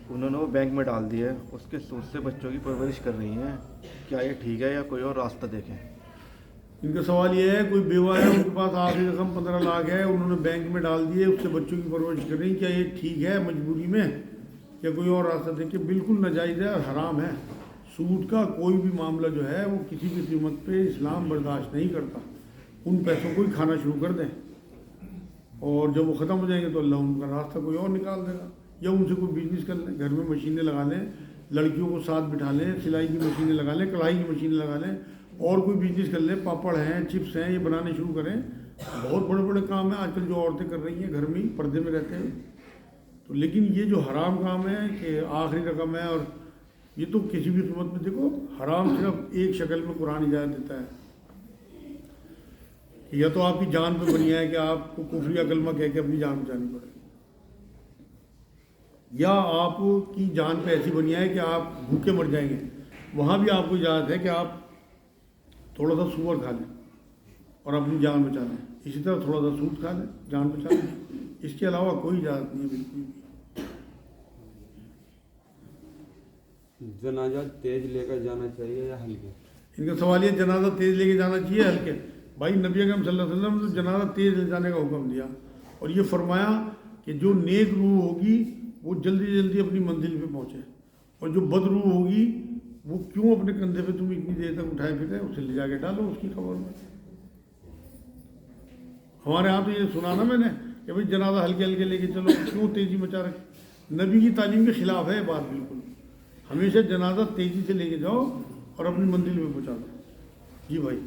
انہوں نے وہ بینک میں ڈال دی ہے، اس کے سود سے بچوں کی پرورش کر رہی ہیں، کیا یہ ٹھیک ہے یا کوئی اور راستہ دیکھیں؟ ان کا سوال یہ ہے کوئی بیوہ ہے، ان کے پاس آخری رقم 15 لاکھ ہے، انہوں نے بینک میں ڈال دیے، اس سے بچوں کی پرورش کر رہی ہیں، کیا یہ ٹھیک ہے مجبوری میں یا کوئی اور راستہ دیکھیں؟ بالکل ناجائز ہے اور حرام ہے۔ سود کا کوئی بھی معاملہ جو ہے وہ کسی بھی قیمت پہ اسلام برداشت نہیں کرتا۔ ان پیسوں کو ہی کھانا شروع کر دیں اور جب وہ ختم ہو جائیں گے تو اللہ ان کا راستہ کوئی اور نکال دے گا، یا ان سے کوئی بزنس کر لیں، گھر میں مشینیں لگا لیں، لڑکیوں کو ساتھ بٹھا لیں، سلائی کی مشینیں لگا لیں، کڑھائی کی مشینیں لگا لیں، اور کوئی بزنس کر لیں، پاپڑ ہیں، چپس ہیں، یہ بنانے شروع کریں۔ بہت بڑے بڑے کام ہیں آج کل جو عورتیں کر رہی ہیں، گھر میں ہی پردے میں رہتے ہیں۔ تو لیکن یہ جو حرام کام ہے کہ آخری رقم ہے، اور یہ تو کسی بھی قیمت میں دیکھو حرام صرف ایک شکل میں قرآن اجازت دیتا ہے، یا تو آپ کی جان پہ بنی ہے کہ آپ کو کفر یا کلمہ کہہ کے اپنی جان بچانی پڑے، یا آپ کی جان پہ ایسی بنی ہے کہ آپ بھوکے مر جائیں گے، وہاں بھی آپ کو اجازت ہے کہ آپ تھوڑا سا سور کھا لیں اور اپنی جان بچا لیں، اسی طرح تھوڑا سا سود کھا لیں، جان بچا لیں، اس کے علاوہ کوئی اجازت نہیں ہے بالکل بھی۔ جنازہ تیز لے کر جانا چاہیے یا ہلکے؟ ان کا سوال یہ جنازہ تیز لے کے جانا چاہیے ہلکے؟ بھائی نبی اکرم صلی اللہ علیہ وسلم نے جنازہ تیز لے جانے کا حکم دیا، اور یہ فرمایا کہ جو نیک روح ہوگی وہ جلدی جلدی اپنی منزل پہ پہنچے، اور جو بد روح ہوگی وہ کیوں اپنے کندھے پہ تم اتنی دیر تک اٹھائے پھرے، اسے لے جا کے ڈالو اس کی قبر میں۔ ہمارے یہاں تو یہ سنا نا میں نے کہ بھائی جنازہ ہلکے ہلکے لے کے چلو، کیوں تیزی مچا رکھے؟ نبی کی تعلیم کے خلاف ہے یہ بات بالکل۔ ہمیشہ جنازہ تیزی سے لے کے جاؤ اور اپنی منزل میں پہنچا دو۔ جی بھائی۔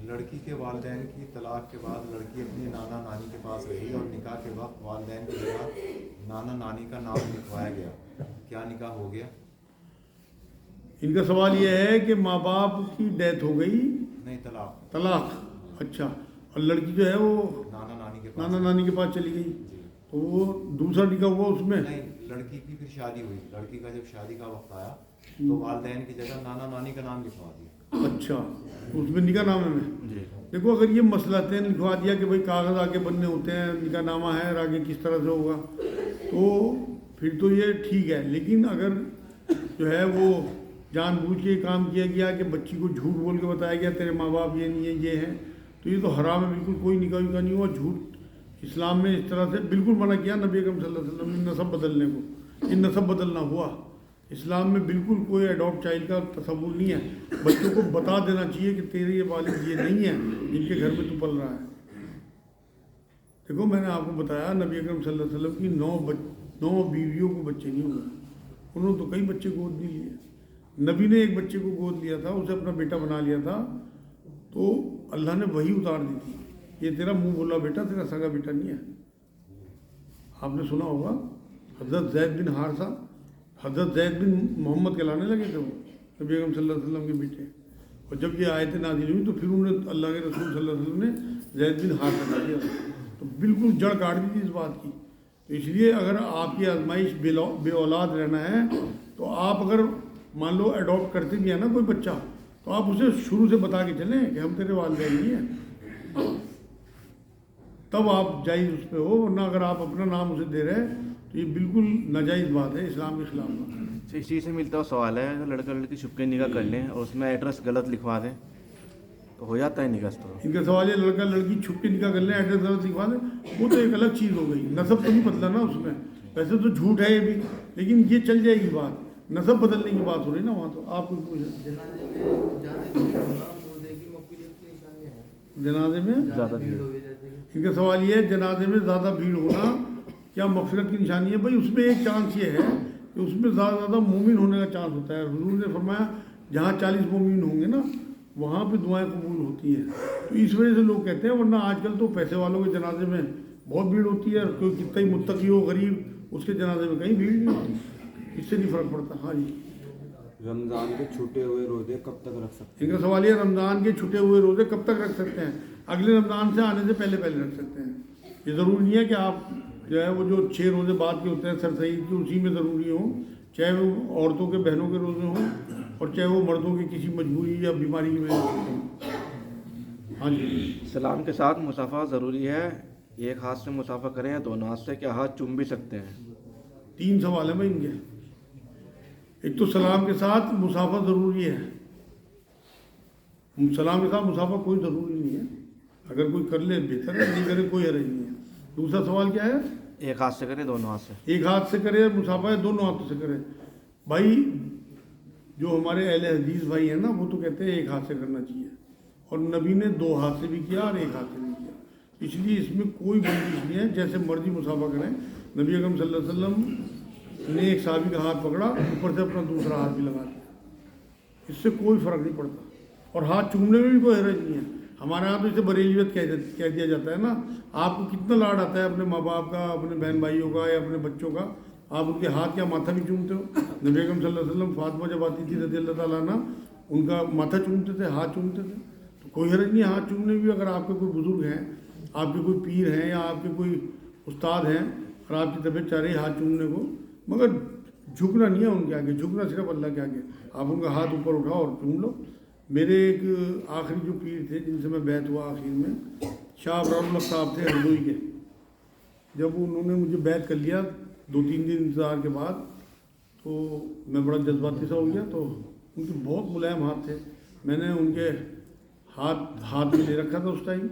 لڑکی کے والدین کی طلاق کے بعد لڑکی اپنی نانا نانی کے پاس رہی اور نکاح کے وقت والدین کی جگہ نانا نانی کا نام لکھوایا گیا، کیا نکاح ہو گیا؟ ان کا سوال یہ ہے کہ ماں باپ کی ڈیتھ ہو گئی، نہیں، طلاق، اچھا، اور لڑکی جو ہے وہ نانا نانی کے پاس چلی گئی، تو وہ دوسرا نکاح ہوا اس میں؟ نہیں، لڑکی کی پھر شادی ہوئی، لڑکی کا جب شادی کا وقت آیا تو والدین کی جگہ نانا نانی کا نام لکھوا دیا۔ اچھا، اس میں نکاح نامے میں دیکھو اگر یہ مسئلہ لکھوا دیا کہ بھائی کاغذ آگے بننے ہوتے ہیں، نکاح نامہ ہے اور آگے کس طرح سے ہوگا، تو پھر تو یہ ٹھیک ہے، لیکن اگر جو ہے وہ جان بوجھ کے کام کیا گیا کہ بچی کو جھوٹ بول کے بتایا گیا تیرے ماں باپ یہ نہیں ہے یہ ہیں، تو یہ تو حرام ہے، بالکل کوئی نکاح وکاح نہیں ہوا۔ جھوٹ اسلام میں اس طرح سے بالکل منع کیا نبی اکرم صلی اللہ علیہ وسلم نے نسب بدلنے کو، یہ نسب بدلنا ہوا۔ اسلام میں بالکل کوئی اڈاپٹ چائلڈ کا تصور نہیں ہے، بچوں کو بتا دینا چاہیے کہ تیرے یہ والد یہ نہیں ہیں جن کے گھر میں تو پل رہا ہے۔ دیکھو میں نے آپ کو بتایا نبی اکرم صلی اللہ علیہ وسلم کی 9 بیویوں کو بچے نہیں ہوئے، انہوں نے تو کئی بچے گود نہیں لیے۔ نبی نے ایک بچے کو گود لیا تھا، اسے اپنا بیٹا بنا لیا تھا، تو اللہ نے وہی اتار دی تھی، یہ تیرا منہ بولا بیٹا، تیرا سگا بیٹا نہیں ہے۔ آپ نے سنا ہوگا حضرت زید بن حارثہ، حضرت زید بن محمد کہلانے لگے تھے وہ نبی اکرم صلی اللہ علیہ وسلم کے بیٹے، اور جب یہ آیتیں نازل ہوئی تو پھر انہوں نے اللہ کے رسول صلی اللہ علیہ وسلم نے زید بن حارثہ کہا دیا، تو بالکل جڑ کاٹ دی تھی اس بات کی۔ تو اس لیے اگر آپ کی آزمائش بے اولاد رہنا ہے تو آپ اگر مان لو اڈاپٹ کرتے بھی ہیں نا کوئی بچہ، تو آپ اسے شروع سے بتا کے چلیں کہ ہم تیرے والدین نہیں ہیں، تب آپ جائز اس پہ ہو، ورنہ اگر آپ اپنا نام اسے دے رہے تو یہ بالکل ناجائز بات ہے، اسلام کے خلاف بات ہے۔ اس چیز سے ملتا ہوا سوال ہے، لڑکا لڑکی چھپ کے نکاح کر لیں اور اس میں ایڈریس غلط لکھوا دیں تو ہو جاتا ہے نکاح؟ تو ان کا سوال ہے لڑکا لڑکی چھپ کے نکاح کر لیں، ایڈریس غلط لکھوا دیں، وہ تو ایک الگ چیز ہو گئی، نسب تو نہیں بدلا نا اس میں، ویسے تو جھوٹ ہے یہ بھی، لیکن یہ چل جائے گی بات، نسب بدلنے کی بات ہو رہی نا وہاں، تو آپ کو پوچھیں جنازے میں زیادہ بھیڑ، ان کا سوال یہ ہے جنازے میں زیادہ بھیڑ ہونا کیا مغفرت کی نشانی ہے؟ بھائی اس میں ایک چانس یہ ہے کہ اس میں زیادہ مومن ہونے کا چانس ہوتا ہے، حضور نے فرمایا جہاں 40 مومن ہوں گے نا وہاں پہ دعائیں قبول ہوتی ہیں، تو اس وجہ سے لوگ کہتے ہیں، ورنہ آج کل تو پیسے والوں کے جنازے میں بہت بھیڑ ہوتی ہے، کوئی کتنا ہی متقی ہو غریب اس کے جنازے میں کہیں بھیڑ نہیں ہوتی، اس سے نہیں فرق پڑتا۔ ہاں جی، رمضان کے چھوٹے ہوئے روزے کب تک رکھ سکتے ان کا سوال یہ رمضان کے چھٹے ہوئے روزے کب تک رکھ سکتے ہیں؟ اگلے رمضان سے آنے سے پہلے رکھ سکتے ہیں، یہ ضروری نہیں ہے کہ آپ جو ہے وہ جو 6 روزے بعد کے ہوتے ہیں سر سعید کے اسی میں ضروری ہوں، چاہے وہ عورتوں کے بہنوں کے روزے ہوں اور چاہے وہ مردوں کی کسی مجبوری یا بیماری کی وجہ سے ہوں۔ ہاں جی، سلام کے ساتھ مسافہ ضروری ہے، ایک ہاتھ سے مسافہ کریں یا دونوں ہاتھ سے، کیا ہاتھ چوم بھی سکتے ہیں؟ 3 سوال ہیں بھائی ان کے، एक तो सलाम के साथ मुसाफा ज़रूरी है, सलाम के साथ मुसाफा कोई ज़रूरी नहीं है, अगर कोई कर ले बेहतर है, नहीं करे कोई हर्ज नहीं है। दूसरा सवाल क्या है? एक हाथ से करे दोनों हाथ से? एक हाथ से करे मुसाफा है, दोनों हाथों से करे। भाई जो हमारे अहले हदीस भाई हैं ना, वो तो कहते हैं एक हाथ से करना चाहिए, और नबी ने 2 हाथ से भी किया और एक हाथ से भी किया, इसलिए इसमें कोई बंदिश नहीं है, जैसे मर्जी मुसाफा करें। नबी अकरम सल्लल्लाहु अलैहि वसल्लम ने एक साहबी का हाथ पकड़ा, ऊपर से अपना दूसरा हाथ भी लगा दिया, इससे कोई फ़र्क नहीं पड़ता, और हाथ चूमने में भी कोई हरज नहीं है। हमारे यहाँ तो इसे बरेलियत कह दिया जाता है ना। आपको कितना लाड आता है अपने माँ बाप का, अपने बहन भाइयों का या अपने बच्चों का, आप उनके हाथ या माथा भी चूमते हो। नबी अकरम सल्लल्लाहु अलैहि वसल्लम फातिमा जब आती थी रज़ी अल्लाह ताला अन्हा, उनका माथा चूमते थे, हाथ चूमते थे, तो कोई हरज नहीं हाथ चूमने भी। अगर आपके कोई बुज़ुर्ग हैं, आपके कोई पीर हैं या आपके कोई उस्ताद हैं और आपकी तबीयत चाह रही है हाथ चूमने को, मगर झुकना नहीं है उनके आगे, झुकना सिर्फ अल्लाह के आगे। आप उनका हाथ ऊपर उठाओ और चूम लो। मेरे एक आखिरी जो पीर थे जिनसे मैं बैत हुआ आखिर में, शाह अबरारुल्लाह साहब थे हरदोई के। जब उन्होंने मुझे बैत कर लिया 2-3 दिन इंतज़ार के बाद, तो मैं बड़ा जज्बाती सा हो गया। तो उनके बहुत मुलायम हाथ थे, मैंने उनके हाथ में ले रखा था उस टाइम।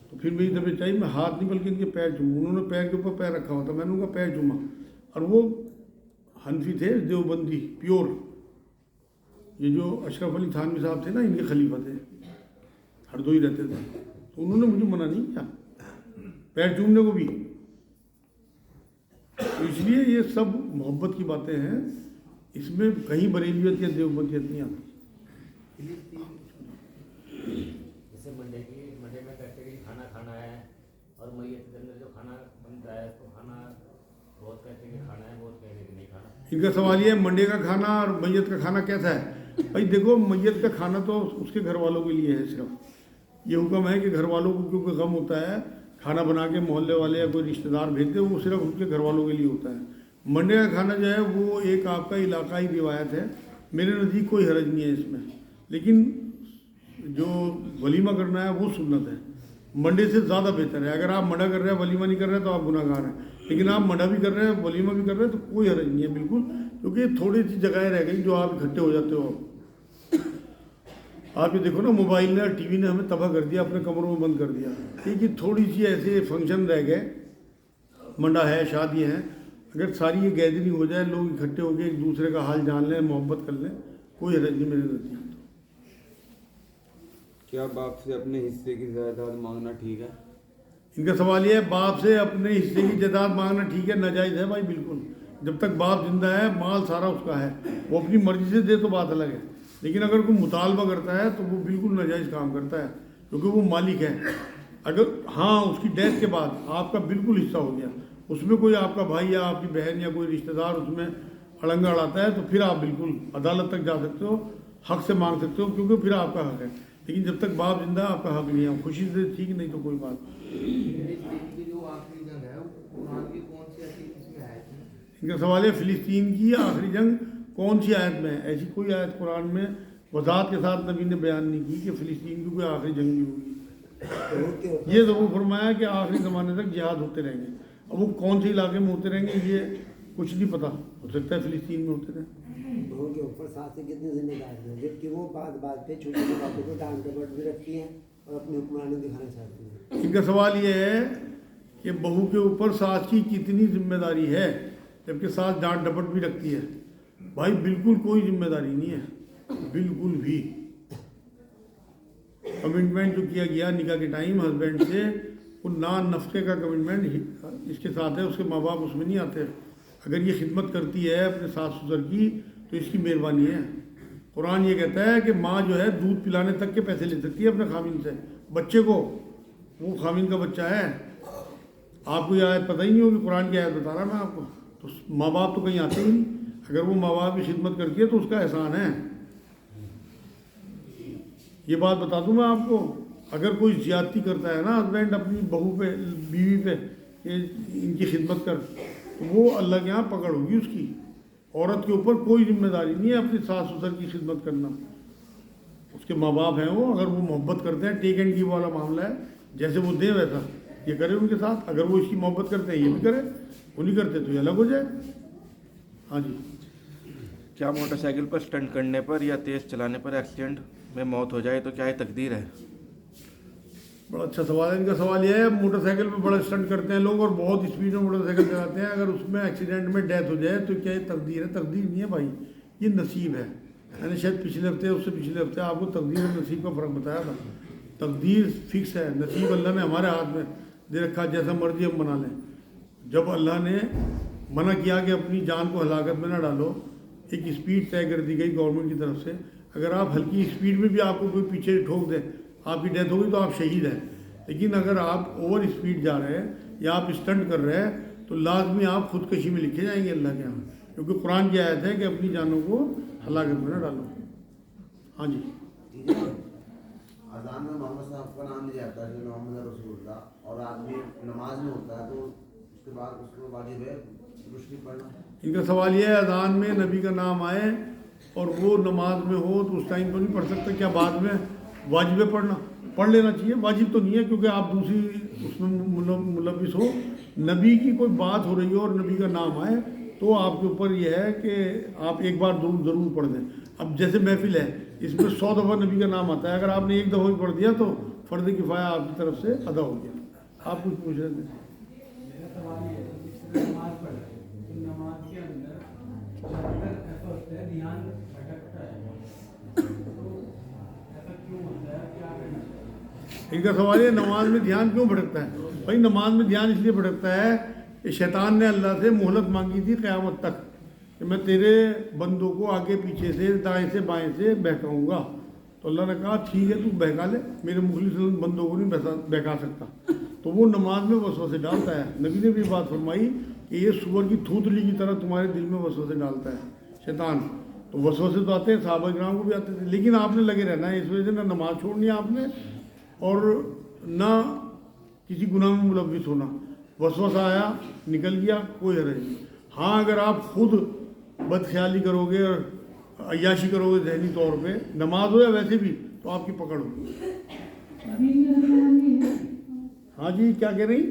तो फिर मेरी तबीयत चाहिए, मैं हाथ नहीं बल्कि इनके पैर चूमूँ। उन्होंने पैर के ऊपर पैर रखा हुआ था, मैंने उनका पैर चूमा, और वो हनफी थे, देवबंदी प्योर। ये जो अशरफ अली थानवी साहब थे ना, इनके खलीफा थे, हरदोई रहते थे। तो उन्होंने मुझे मना नहीं किया पैर चूमने को भी। तो इसलिए ये सब मोहब्बत की बातें हैं, इसमें कहीं बरेलियत या देवबंदियत नहीं आती। जैसे मंडे में कहते हैं कि खाना खाना है, और मैयत के अंदर जो खाना बनता है तो खाना बहुत कहते हैं कि खाना है, बहुत कहते हैं कि नहीं खाना। इनका सवाल ये है मंडे का खाना और मैयत का खाना कैसा है? भाई देखो, मैयत का खाना तो उसके घर वालों के लिए है, सिर्फ ये हुक्म है कि घर वालों को क्योंकि गम होता है, खाना बना के मोहल्ले वाले या कोई रिश्तेदार भेजते, वो सिर्फ उनके घर वालों के लिए होता है। मंडे का खाना जो है वो एक आपका इलाकाई रिवायत है, मेरे नज़दीक कोई हरज नहीं है इसमें। लेकिन जो वलीमा करना है वो सुन्नत है, मंडे से ज़्यादा बेहतर है। अगर आप मंडा कर रहे हैं, वलीमा नहीं कर रहे हैं, तो आप गुनाहगार हैं। लेकिन आप मंडा भी कर रहे हैं, वलीमा भी कर रहे हैं, तो कोई हरज नहीं है बिल्कुल, क्योंकि थोड़ी सी जगह रह गई जो आप इकट्ठे हो जाते हो। आप ये देखो ना, मोबाइल ने और टीवी ने हमें तबाह कर दिया, अपने कमरों में बंद कर दिया, क्योंकि थोड़ी सी ऐसे फंक्शन रह गए, मंडा है, शादी है, अगर सारी ये गैदरिंग हो जाए, लोग इकट्ठे होकर एक दूसरे का हाल जान लें, मोहब्बत कर लें, कोई हरज नहीं मेरे नज़दीक। क्या बाप से अपने हिस्से की जायदाद मांगना ठीक है? इनका सवाल ये है, बाप से अपने हिस्से की जायदाद मांगना ठीक है? नाजायज़ है भाई, बिल्कुल। जब तक बाप जिंदा है, माल सारा उसका है, वो अपनी मर्जी से दे तो बात अलग है, लेकिन अगर कोई मुतालबा करता है तो वो बिल्कुल नाजायज़ काम करता है, क्योंकि वो मालिक है। अगर हाँ उसकी डेथ के बाद आपका बिल्कुल हिस्सा हो गया, उसमें कोई आपका भाई या आपकी बहन या कोई रिश्तेदार उसमें अड़ंगा अड़ाता है, तो फिर आप बिल्कुल अदालत तक जा सकते हो, हक से मांग सकते हो, क्योंकि फिर आपका हक है। लेकिन जब तक बाप जिंदा है, आपका हक नहीं है। खुशी से ठीक, नहीं तो कोई बात। इनका सवाल है, फ़िलिस्तीन की आखिरी जंग कौन सी आयत में है? ऐसी कोई आयत कुरान में वज़ाहत के साथ नबी ने बयान नहीं की कि फ़िलिस्तीन की कोई आखिरी जंग भी होगी। ये ज़रूर फरमाया कि आखिरी ज़माने तक जिहाद होते रहेंगे। अब वो कौन से इलाके में होते रहेंगे ये कुछ नहीं पता, हो सकता है फ़िलिस्तीन में होते रहें। लोगों के ऊपर साथ से कितने जिम्मेदार हैं, जबकि वो बात पे छोटी छोटी बातों को डांट डपट भी रखती हैं और अपनी हुक्मरानी दिखाना चाहती हैं। इनका सवाल ये है कि बहू के ऊपर सास की कितनी जिम्मेदारी है, जबकि सास डांट डपट भी रखती है। भाई बिल्कुल कोई जिम्मेदारी नहीं है, बिल्कुल भी। कमिटमेंट जो किया गया निकाह के टाइम हस्बैंड से, वो ना नफ़े का कमिटमेंट इसके साथ है, उसके माँ बाप उसमें नहीं आते। अगर ये खिदमत करती है अपने सास ससुर की तो इसकी मेहरबानी है। कुरान ये कहता है कि माँ जो है दूध पिलाने तक के पैसे ले सकती है अपने खामिन से, बच्चे को, वो खामिन का बच्चा है। आपको ये आयत पता ही नहीं होगी, कुरान की आयत बता रहा मैं आपको। तो माँ बाप तो कहीं आते ही नहीं, अगर वो माँ बाप की खिदमत करती है तो उसका एहसान है। ये बात बता दूं मैं आपको, अगर कोई ज़्यादती करता है ना हस्बैंड अपनी बहू पे, बीवी पे, कि इनकी खिदमत कर, तो वो अल्लाह के यहाँ पकड़ होगी उसकी। औरत के ऊपर कोई जिम्मेदारी नहीं है अपनी सास ससुर की खिदमत करना। उसके माँ बाप हैं वो, अगर वो मोहब्बत करते हैं, टेक एंड गिव वाला मामला है, जैसे वो दें वैसा ये करे उनके साथ। अगर वो इसकी मोहब्बत करते हैं ये भी करे, वो नहीं करते तो ये अलग हो जाए। हाँ जी। क्या मोटरसाइकिल पर स्टंट करने पर या तेज़ चलाने पर एक्सीडेंट में मौत हो जाए तो क्या ये तकदीर है? बड़ा अच्छा सवाल है। इनका सवाल यह है, मोटरसाइकिल पे बड़ा स्टंट करते हैं लोग और बहुत स्पीड में मोटरसाइकिल चलाते हैं, अगर उसमें एक्सीडेंट में डेथ हो जाए तो क्या ये तकदीर है? तकदीर नहीं है भाई, ये नसीब है। मैंने शायद पिछले हफ्ते उससे पिछले हफ्ते आपको तकदीर और नसीब का फ़र्क बताया था। तकदीर फिक्स है, नसीब अल्लाह ने हमारे हाथ में दे रखा, जैसा मर्जी हम बना लें। जब अल्लाह ने मना किया कि अपनी जान को हलाकत में ना डालो, एक स्पीड तय कर दी गई गवर्नमेंट की तरफ से, अगर आप हल्की स्पीड में भी आपको कोई पीछे ठोक दे, आपकी डेथ होगी तो आप शहीद हैं। लेकिन अगर आप ओवर स्पीड जा रहे हैं या आप स्टंट कर रहे हैं तो लाजमी आप खुदकशी में लिखे जाएंगे अल्लाह के यहाँ, क्योंकि कुरान की आयत है कि अपनी जानों को हलाकत में ना डालो। हाँ जी। अज़ान में मोहम्मद साहब का नाम लिया जाता है, जो मोहम्मद रसूलुल्लाह, और आदमी नमाज में होता है तो उसके बाद उसको वाजिब है रोशनी पढ़ना। इनका सवाल यह है, अज़ान में नबी का नाम आए और वो नमाज में हो तो उस टाइम तो नहीं पढ़ सकता, क्या बाद में वाजिब है पढ़ना? पढ़ लेना चाहिए, वाजिब तो नहीं है क्योंकि आप दूसरी उसमें मुलविस हो। नबी की कोई बात हो रही हो और नबी का नाम आए तो आपके ऊपर यह है कि आप एक बार ज़रूर पढ़ दें। अब जैसे महफिल है, इसमें 100 दफ़ा नबी का नाम आता है, अगर आपने एक दफ़ा भी पढ़ दिया तो फ़र्ज़ किफ़ाया आपकी तरफ से अदा हो गया। आप कुछ पूछ रहे थे? इनका सवाल है, नमाज में ध्यान क्यों भटकता है? भाई नमाज में ध्यान इसलिए भटकता है कि शैतान ने अल्लाह से मोहलत मांगी थी क़यामत तक कि मैं तेरे बंदों को आगे पीछे से दाएं से बाएं से बहकाऊंगा। तो अल्लाह ने कहा ठीक है तू बहका ले, मेरे मुखलिस बंदों को नहीं बहका सकता। तो वो नमाज में वसवसे डालता है। नबी ने भी बात फरमाई कि ये सूअर की थूथली की तरह तुम्हारे दिल में वसवसे डालता है शैतान। तो वसवसे तो आते हैं, सहाबा किराम को भी आते थे, लेकिन आपने लगे रहना है। इस वजह से ना नमाज छोड़नी है आपने और ना किसी गुनाह में मुलविस होना। वसवसा आया निकल गया, कोई हर्ज नहीं। हाँ, अगर आप खुद बदख्याली करोगे और अय्याशी करोगे जहनी तौर पे, नमाज हो या वैसे भी, तो आपकी पकड़ होगी। हाँ जी, क्या कह रही?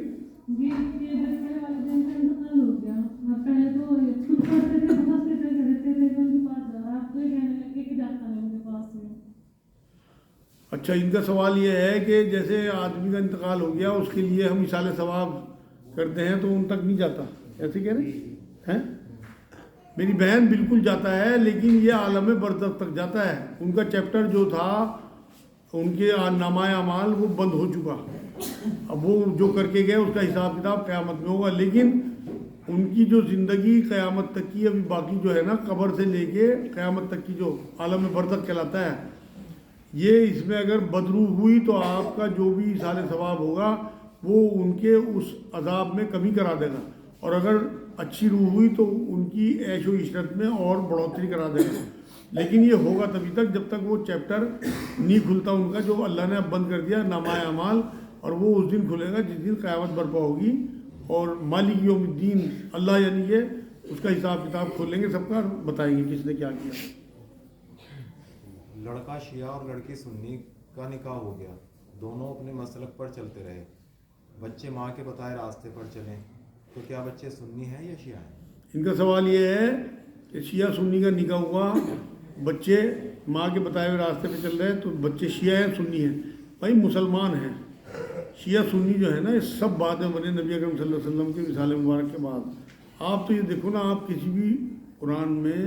अच्छा, इनका सवाल ये है कि जैसे आदमी का इंतकाल हो गया, उसके लिए हम इसाले सवाब करते हैं तो उन तक नहीं जाता, ऐसे कह रहे हैं? मेरी बहन बिल्कुल जाता है, लेकिन ये आलम बरज़ख तक जाता है। उनका चैप्टर जो था उनके नामाए अमाल वो बंद हो चुका। अब वो जो करके गए उसका हिसाब किताब क़यामत में होगा, लेकिन उनकी जो ज़िंदगी क़यामत तक की अभी बाकी जो है ना, कब्र से लेके क़यामत तक की जो आलम बरज़ख कहलाता है, ये इसमें अगर बदरू हुई तो आपका जो भी इसाले सवाब होगा वो उनके उस अजाब में कमी करा देगा, और अगर अच्छी रूह हुई तो उनकी ऐशो इशरत में और बढ़ोतरी करा देगा। लेकिन ये होगा तभी तक जब तक वो चैप्टर नहीं खुलता उनका, जो अल्लाह ने अब बंद कर दिया नामाए अमाल, और वो उस दिन खुलेगा जिस दिन क़यामत बर्पा होगी और मालिक यौमुद्दीन अल्लाह यानी ये उसका हिसाब किताब खोलेंगे, सबका बताएंगे किसने क्या किया। लड़का शिया और लड़की सुन्नी का निकाह हो गया, दोनों अपने मसलक पर चलते रहे, बच्चे माँ के बताए रास्ते पर चलें तो क्या बच्चे सुन्नी हैं या शिया हैं? इनका सवाल ये है कि शिया सुन्नी का निकाह हुआ, बच्चे माँ के बताए हुए रास्ते पे चल रहे हैं, तो बच्चे शिया हैं सुन्नी हैं? भाई मुसलमान हैं। शिया सुन्नी जो है ना, ये सब बाद में बने नबी अकरम सल्लल्लाहु अलैहि वसल्लम के विसाल मुबारक के बाद। आप तो ये देखो ना, आप किसी भी कुरान में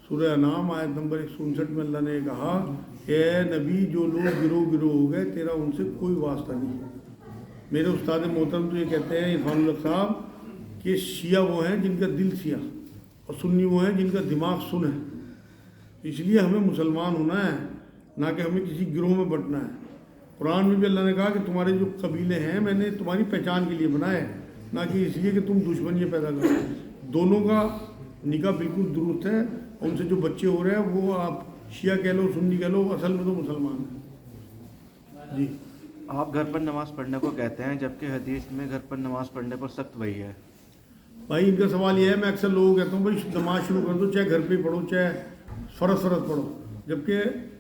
सूरह अनाम आयत नंबर 159 में अल्लाह ने कहा कि नबी जो लोग गिरोह हो गए तेरा उनसे कोई वास्ता नहीं। मेरे उस्ताद मोहतरम तो ये कहते हैं इरफानुल हक साहब कि शिया वो हैं जिनका दिल सिया और सुन्नी वो हैं जिनका दिमाग सुन है। इसलिए हमें मुसलमान होना है, ना कि हमें किसी गिरोह में बंटना है। कुरान में भी अल्लाह ने कहा कि तुम्हारे जो कबीले हैं मैंने तुम्हारी पहचान के लिए बनाए, ना कि इसलिए कि तुम दुश्मनी पैदा करो। दोनों का निकाह बिल्कुल दुरुस्त है। उनसे जो बच्चे हो रहे हैं वो आप शिया कह लो सुन्नी कह लो, असल में तो मुसलमान हैं जी। आप घर पर नमाज़ पढ़ने को कहते हैं, जबकि हदीस में घर पर नमाज़ पढ़ने पर सख्त वही है। भाई इनका सवाल ये है, मैं अक्सर लोगों को कहता हूँ भाई नमाज शुरू कर दो, चाहे घर पे पढ़ो चाहे फ़र्ज़ पढ़ो, जबकि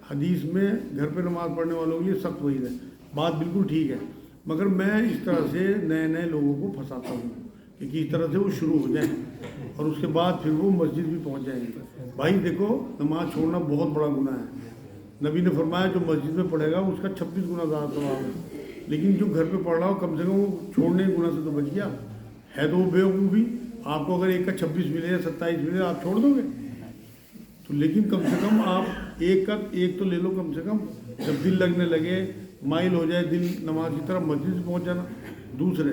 हदीस में घर पे नमाज़ पढ़ने वालों के लिए सख्त वही है। बात बिल्कुल ठीक है, मगर मैं इस तरह से नए नए लोगों को फंसाता हूँ कि किस तरह से वो शुरू हो जाएं और उसके बाद फिर वो मस्जिद भी पहुंच जाएंगे। भाई देखो, नमाज छोड़ना बहुत बड़ा गुनाह है। नबी ने फरमाया जो मस्जिद में पढ़ेगा उसका 26 गुना ज़्यादा सवाब है, लेकिन जो घर पे पढ़ रहा हो कम से कम वो छोड़ने के गुनाह से तो बच गया है। तो वो बेवकूफ़ी, आपको अगर एक का 26 मिले या 27 मिले आप छोड़ दोगे? तो लेकिन कम से कम आप एक तो ले लो कम से कम, जब दिल लगने लगे, माइल हो जाए दिल नमाज की तरफ, मस्जिद से पहुँच जाना। दूसरे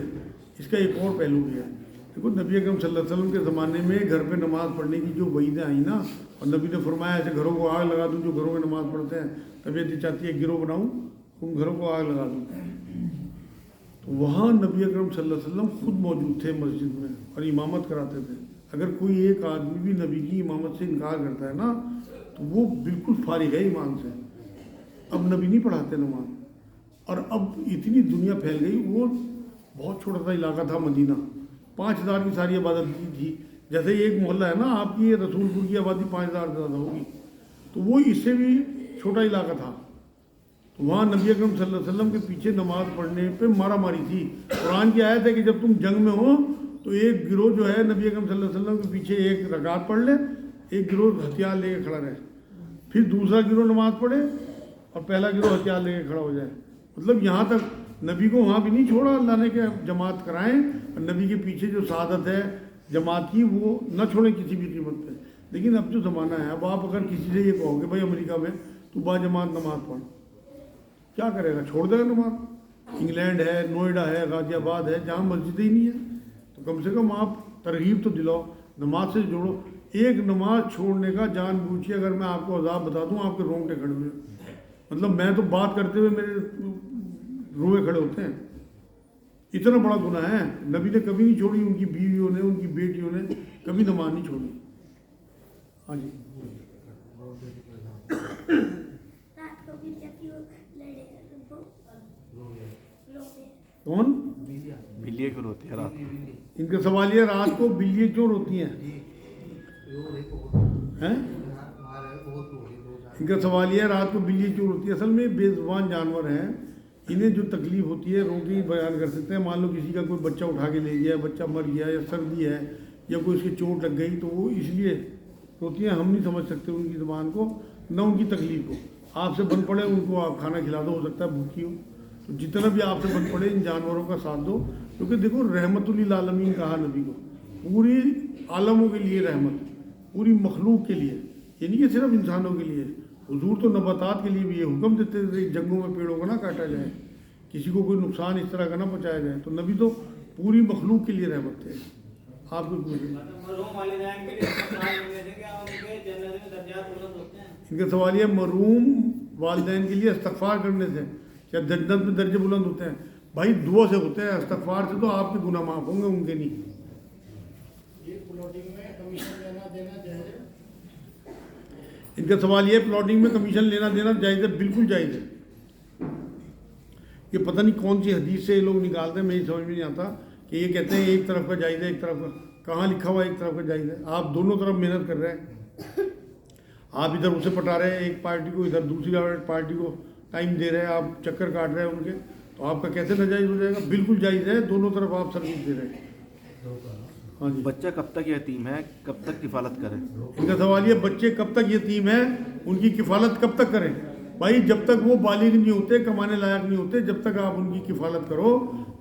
इसका एक और पहलू भी है। देखो नबी अकरम सल्लल्लाहु अलैहि वसल्लम के ज़माने में घर पे नमाज़ पढ़ने की जो वईदें आई ना, और नबी ने फरमाया ऐसे घरों को आग लगा दूँ जो घरों में नमाज़ पढ़ते हैं, तबीयत चाहती है गिरोह बनाऊँ, उन घरों को आग लगा दूँ। तो वहाँ नबी अकरम सल्लल्लाहु अलैहि वसल्लम खुद मौजूद थे मस्जिद में और इमामत कराते थे। अगर कोई एक आदमी भी नबी की इमामत से इनकार करता है ना, तो वो बिल्कुल फारिग है ईमान से। अब नबी नहीं पढ़ाते नमाज, और अब इतनी दुनिया फैल गई। वो बहुत छोटा सा इलाका था मदीना, 5000 की सारी आबादी थी। जैसे एक मोहल्ला है ना आपकी, रसूलपुर की आबादी 5000 से ज़्यादा होगी, तो वो इससे भी छोटा इलाका था। तो वहाँ नबी अकरम सल्लल्लाहु अलैहि वसल्लम के पीछे नमाज पढ़ने पे मारा मारी थी। कुरान की आयत है कि जब तुम जंग में हो तो एक गिरोह जो है नबी अकरम सल्लल्लाहु अलैहि वसल्लम के पीछे एक रकात पढ़ ले, एक गिरोह हथियार लेके खड़ा रहे, फिर दूसरा गिरोह नमाज पढ़े और पहला गिरोह हथियार लेके खड़ा हो जाए। मतलब यहाँ तक नबी को वहाँ भी नहीं छोड़ा अल्लाह ने कि जमात कराएं, और नबी के पीछे जो सादत है जमात की वो न छोड़ें किसी भी कीमत पे। लेकिन अब जो ज़माना है, अब आप अगर किसी से ये कहोगे भाई अमेरिका में तू बाजमात नमाज पढ़, क्या करेगा? छोड़ देगा नमाज। इंग्लैंड है, नोएडा है, गाजियाबाद है, जहाँ मस्जिद ही नहीं है। तो कम से कम आप तरगीब तो दिलाओ, नमाज से जोड़ो। एक नमाज छोड़ने का जानबूझ के अगर मैं आपको अजाब बता दूँ, आपके रोंगटे खड़े हुए, मतलब मैं तो बात करते हुए मेरे रोए खड़े होते हैं। इतना बड़ा गुनाह है। नबी ने कभी नहीं छोड़ी, उनकी बीवियों ने, उनकी बेटियों ने कभी नमाज नहीं छोड़ी। हाँ जी, कौन? बिल्लियाँ क्यों रोती है रात में? इनका सवाल ये, रात को बिल्लियाँ क्यों रोती हैं? हैं? इनका सवाल ये, रात को बिल्लियाँ क्यों रोती है? असल में बेजुबान जानवर हैं, इन्हें जो तकलीफ होती है रोटी बयान कर सकते हैं। मान लो किसी का कोई बच्चा उठा के ले गया, बच्चा मर गया, या सर्दी है, या कोई उसकी चोट लग गई, तो वो इसलिए रोती हैं। हम नहीं समझ सकते उनकी ज़बान को, न उनकी तकलीफ को। आपसे बन पड़े उनको आप खाना खिला दो, हो सकता है भूखी हो, तो जितना भी आपसे बन पड़े इन जानवरों का साथ दो। क्योंकि देखो रहमतुल आलमीन कहा नबी को, पूरी आलमों के लिए रहमत, पूरी मखलूक के लिए, ये नहीं कि सिर्फ इंसानों के लिए। हुजूर तो नबातात के लिए भी ये हुक्म देते थे जंगों में पेड़ों का ना काटा जाए, किसी को कोई नुकसान इस तरह का ना पहुँचाया जाए। तो नबी तो पूरी मखलूक के लिए रहमत थे। आपको इनका सवाल ये, मरूम वालिदैन के लिए इस्तग़फ़ार करने से क्या जन्नत में दर्जे बुलंद होते हैं? भाई दुआ से होते हैं, इस्तग़फ़ार से तो आपके गुनाह माफ़ होंगे, उनके नहीं। इनका सवाल ये, प्लॉटिंग में कमीशन लेना देना जायज़ है? बिल्कुल जायज़ है। ये पता नहीं कौन सी हदीस से ये लोग निकालते हैं, मेरी समझ में नहीं आता कि ये कहते हैं एक तरफ का जायज़ है, एक तरफ का। कहाँ लिखा हुआ एक तरफ का जायज़ है? आप दोनों तरफ मेहनत कर रहे हैं, आप इधर उसे पटा रहे हैं एक पार्टी को, इधर दूसरी पार्टी को टाइम दे रहे हैं, आप चक्कर काट रहे हैं उनके, तो आपका कैसे नाजायज़ हो जाएगा? बिल्कुल जायज़ है, दोनों तरफ आप सर्विस दे रहे हैं। हाँ जी, बच्चा कब तक यतीम है, कब तक किफ़ालत करें? इनका सवाल ये, बच्चे कब तक यतीम हैं, उनकी किफ़ालत कब तक करें? भाई जब तक वो बालिग नहीं होते, कमाने लायक नहीं होते, जब तक आप उनकी किफ़ालत करो।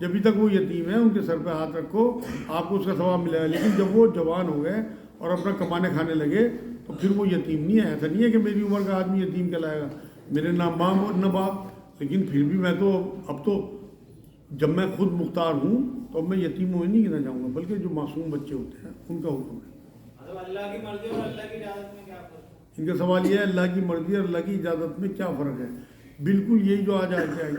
जब तक वो यतीम है उनके सर पे हाथ रखो, आपको उसका सवाब मिलेगा। लेकिन जब वो जवान हो गए और अपना कमाने खाने लगे, तो फिर वो यतीम नहीं है। ऐसा नहीं है कि मेरी उम्र का आदमी यतीम कहलाएगा, मेरे ना माँ न बाप, लेकिन फिर भी मैं तो अब तो जब मैं खुद मुख्तार हूँ तो अब मैं यतीमों में नहीं गिना जाऊँगा, बल्कि जो मासूम बच्चे होते हैं उनका हुक्म है। अल्लाह की मर्जी और अल्लाह की इजाज़त में क्या फर्क है? इनका सवाल ये है, अल्लाह की मर्जी और अल्लाह की इजाज़त में क्या फ़र्क है? बिल्कुल यही जो आज आके आई।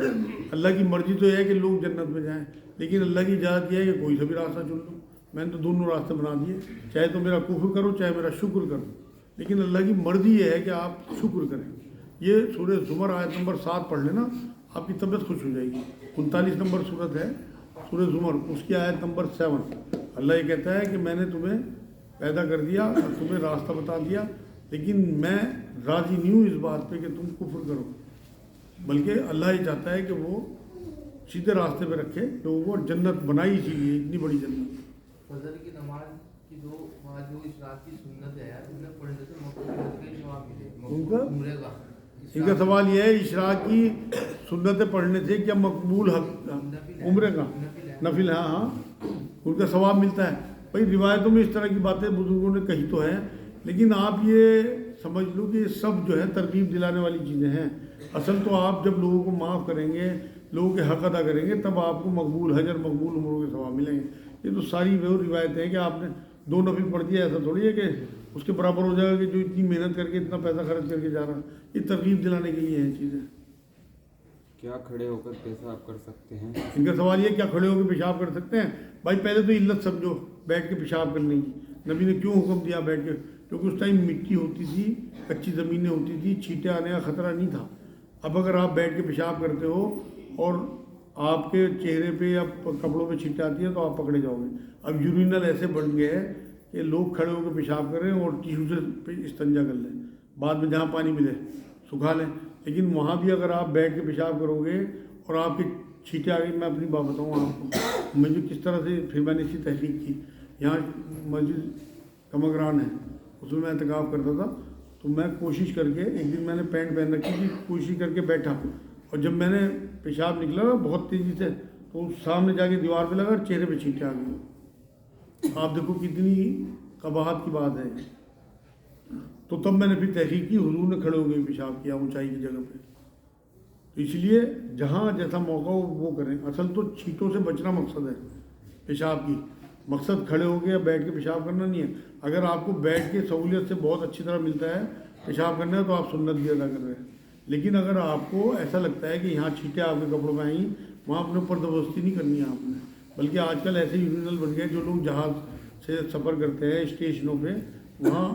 अल्लाह की मर्जी तो यह है कि लोग जन्नत में जाएं, लेकिन अल्लाह की इजाज़त यह है कि कोई सा भी रास्ता चुन लो। मैंने तो दोनों रास्ते बना दिए, चाहे तो मेरा कुफ्र करो, चाहे मेरा शुक्र करो, लेकिन अल्लाह की मर्जी ये है कि आप शुक्र करें। ये सूरह ज़ुमर आयत नंबर 7 पढ़ लेना, आपकी तबीयत खुश हो जाएगी। 39 नंबर सूरत है सूरह ज़ुमर, उसकी आयत नंबर 7। अल्लाह ये कहता है कि मैंने तुम्हें पैदा कर दिया और तुम्हें रास्ता बता दिया, लेकिन मैं राज़ी नहीं हूँ इस बात पे कि तुम कुफ्र करो, बल्कि अल्लाह ये चाहता है कि वो सीधे रास्ते पे रखे लोगों को। जन्नत बनाई इसीलिए, इतनी बड़ी जन्नत। फजर की नमाज की जो इशराक की सुन्नत है उन्हें पढ़ने से मकबूल के जवाब मिले उनका उम्रे का इनका सवाल यह है इशराक की सुन्नतें पढ़ने से क्या मकबूल उम्र का नफिल, हाँ हाँ उनका सवाब मिलता है। भाई रिवायतों में इस तरह की बातें बुजुर्गों ने कही तो हैं, लेकिन आप ये समझ लो कि ये सब जो है तरकीब दिलाने वाली चीज़ें हैं। असल तो आप जब लोगों को माफ़ करेंगे, लोगों के हक़ अदा करेंगे, तब आपको मकबूल हज और मकबूल उम्रों के सवाब मिलेंगे। ये तो सारी वो रिवायतें हैं कि आपने 2 नफिल पढ़ दिया, ऐसा थोड़ी है कि उसके बराबर हो जाएगा कि जो इतनी मेहनत करके इतना पैसा खर्च करके जा रहा है। ये तरकीब दिलाने के लिए हैं चीज़ें। क्या खड़े होकर पेशाब कर सकते हैं? इनका सवाल ये क्या खड़े होकर पेशाब कर सकते हैं? भाई पहले तो इल्लत समझो बैठ के पेशाब करने की। नबी ने क्यों हुक्म दिया बैठ के? क्योंकि उस टाइम मिट्टी होती थी, कच्ची ज़मीनें होती थी, छींटे आने का ख़तरा नहीं था। अब अगर आप बैठ के पेशाब करते हो और आपके चेहरे पे या कपड़ों पे छींटे आती है तो आप पकड़े जाओगे। अब यूरिनल ऐसे बन गए हैं कि लोग खड़े होकर पेशाब करें और टिश्यू से इस्तंजा कर लें, बाद में जहाँ पानी मिले सुखा लें। लेकिन वहाँ भी अगर आप बैठ के पेशाब करोगे और आपके छींटे आ गई, मैं अपनी बात बताऊँ आपको, मुझे किस तरह से फिर मैंने इसकी तहकीक की। यहाँ मस्जिद कमगरान है, उसमें मैं एहतिकाफ करता था, तो मैं कोशिश करके एक दिन मैंने पैंट पहन रखी थी, कोशिश करके बैठा और जब मैंने पेशाब निकला ना बहुत तेज़ी से, तो सामने जाके दीवार पे लगा और चेहरे पे छींटे आ गए। आप देखो कितनी कबाहत की बात है। तो तब मैंने फिर तहकीक की, हुजूर ने खड़े हो गए पेशाब किया ऊंचाई की जगह पे। तो इसलिए जहाँ जैसा मौका हो वो करें। असल तो छींटों से बचना मकसद है पेशाब की, मकसद खड़े हो गया बैठ के पेशाब करना नहीं है। अगर आपको बैठ के सहूलियत से बहुत अच्छी तरह मिलता है पेशाब करना है तो आप सुन्नत भी अदा कर रहे हैं। लेकिन अगर आपको ऐसा लगता है कि यहाँ छींटे आपके कपड़ों में आई, वहाँ अपने ऊपर ज़बरदस्ती नहीं करनी है आपने। बल्कि आजकल ऐसे यूरिनल बन गए, जो लोग जहाज़ से सफ़र करते हैं स्टेशनों पे, वहाँ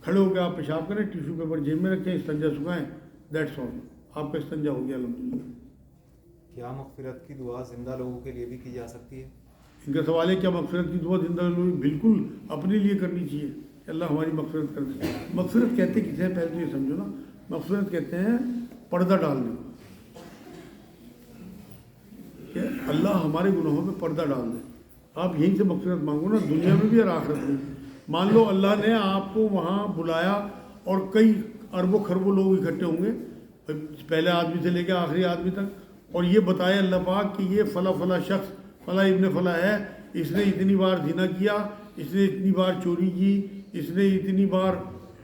खड़े होकर आप पेशाब करें, टिश्यू पेपर जेब में रखें, इस्तंजा सुखाएं, दैट्स ऑल, आपका इस्तंजा हो गया अल्हम्दुलिल्लाह। क्या मग़फ़िरत की दुआ ज़िंदा लोगों के लिए भी की जा सकती है? इनका सवाल है क्या मग़फ़िरत की दुआ जिंदा लोग बिल्कुल अपने लिए करनी चाहिए कि अल्लाह हमारी मग़फ़िरत कर दे। मग़फ़िरत कहते किसे हैं पहले तो ये समझो ना। मग़फ़िरत कहते हैं पर्दा डालने को, कि अल्लाह हमारे गुनाहों पे पर्दा डाल दे। आप यहीं से मग़फ़िरत मांगो ना, दुनिया में भी और आखिरत में। मान लो अल्लाह ने आपको वहाँ बुलाया और कई अरबों खरबों लोग इकट्ठे होंगे, पहले आदमी से लेकर आखिरी आदमी तक, और ये बताया अल्लाह पाक कि ये फ़ला फ़ला शख्स फ़ला इब्न फ़ला है, इसने इतनी बार ज़िना किया, इसने इतनी बार चोरी की, इसने इतनी बार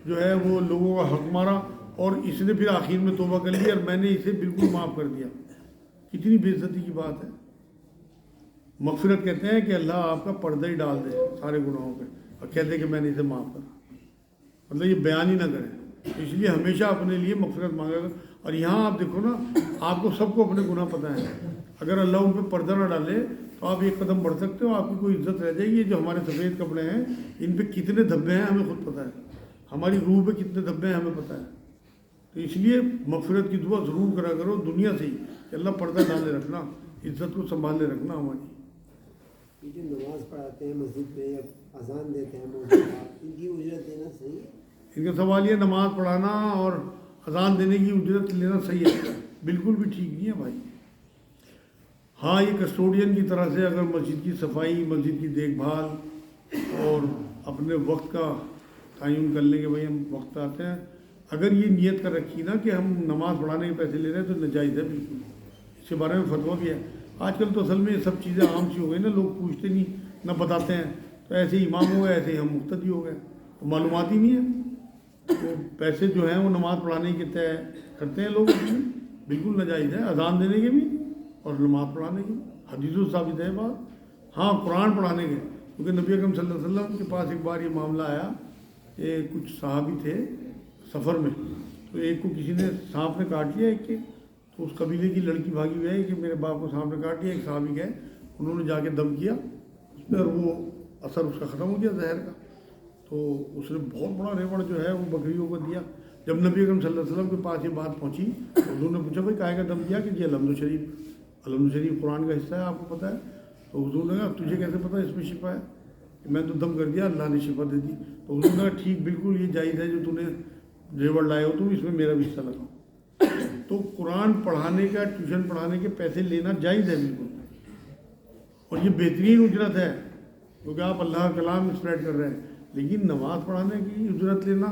जो है वो लोगों का हक़ मारा, और इसने फिर आखिर में तौबा कर लिया और मैंने इसे बिल्कुल माफ़ कर दिया। कितनी बेइज्जती की बात है। मग़फ़िरत कहते हैं कि अल्लाह आपका पर्दा ही डाल दे सारे गुनाहों पे और कहते हैं कि मैंने इसे माफ़ करा, मतलब ये बयान ही ना करें। इसलिए हमेशा अपने लिए मग़फ़िरत मांगेगा। और यहाँ आप देखो ना, आपको सबको अपने गुनाह पता है। अगर अल्लाह उन पर पर्दा ना डाले तो आप एक कदम बढ़ सकते हो, आपकी कोई इज्जत रह जाएगी। ये जो हमारे सफ़ेद कपड़े हैं, इन पे कितने धब्बे हैं हमें खुद पता है, हमारी रूह पे कितने धब्बे हैं हमें पता है। तो इसलिए मग़फ़िरत की दुआ ज़रूर करा करो दुनिया से ही, कि अल्लाह पर्दा डाले रखना, इज्जत को संभाले रखना हमारी। ये जो नमाज़ पढ़ाते हैं मस्जिद में या अजान देते हैं मस्जिद में, इनकी उजरत देना सही है? इनका सवाल ये नमाज़ पढ़ाना और अजान देने की उजरत लेना सही है? बिल्कुल भी ठीक नहीं है भाई। हाँ, ये कस्टोडियन की तरह से अगर मस्जिद की सफाई, मस्जिद की देखभाल और अपने वक्त का तयन कर लेंगे, भाई हम वक्त आते हैं, अगर ये नियत कर रखी ना कि हम नमाज़ पढ़ाने के पैसे ले रहे हैं तो नाजायज़ है बिल्कुल। इसके बारे में फतवा भी है। आजकल तो असल में ये सब चीज़ें आम सी हो गई ना, लोग पूछते नहीं ना बताते हैं, तो ऐसे ही इमाम हो गए, ऐसे ही हम मुक्तदी हो गए, तो मालूमात ही नहीं है। तो पैसे जो हैं वो नमाज़ पढ़ाने के तय करते हैं लोग, बिल्कुल नाजायज़ है, अजान देने के भी और नमाज़ पढ़ाने की हदीसों साबित है बात। हाँ, कुरान पढ़ाने के, क्योंकि नबी अकरम सल्लल्लाहु अलैहि वसल्लम के पास एक बार ये मामला आया कि कुछ सहाबी थे सफ़र में, तो एक को किसी ने सांप ने काट लिया, एक के, तो उस कबीले की लड़की भागी हुई है कि मेरे बाप को सांप ने काट लिया। एक सहाबी गए, उन्होंने जाके दम किया उसमें और वो असर उसका ख़त्म हो गया जहर का। तो उसने बहुत बड़ा रेवड़ जो है वो बकरियों को दिया। जब नबी अकरम सल्लल्लाहु अलैहि वसल्लम के पास ये बात पहुँची तो उन्होंने पूछा भाई काहे का दम दिया? कि जी अलहम्दुल शरीफ कुरान का हिस्सा है, आपको पता है। तो हुजूर ने कहा तुझे कैसे पता इसमें शिफा है? कि मैं तो दम कर दिया, अल्लाह ने शिफा दे दी। तो हुजूर ने कहा ठीक, बिल्कुल ये जायज़ है जो तूने रेवड़ लाए हो, तुम इसमें मेरा भी हिस्सा लगाओ। तो कुरान पढ़ाने का, ट्यूशन पढ़ाने के पैसे लेना जायज़ है बिल्कुल, और ये बेहतरीन उजरत है। क्योंकि आप अल्लाह का कलाम स्प्रेड कर रहे हैं। लेकिन नमाज़ पढ़ाने की उजरत लेना,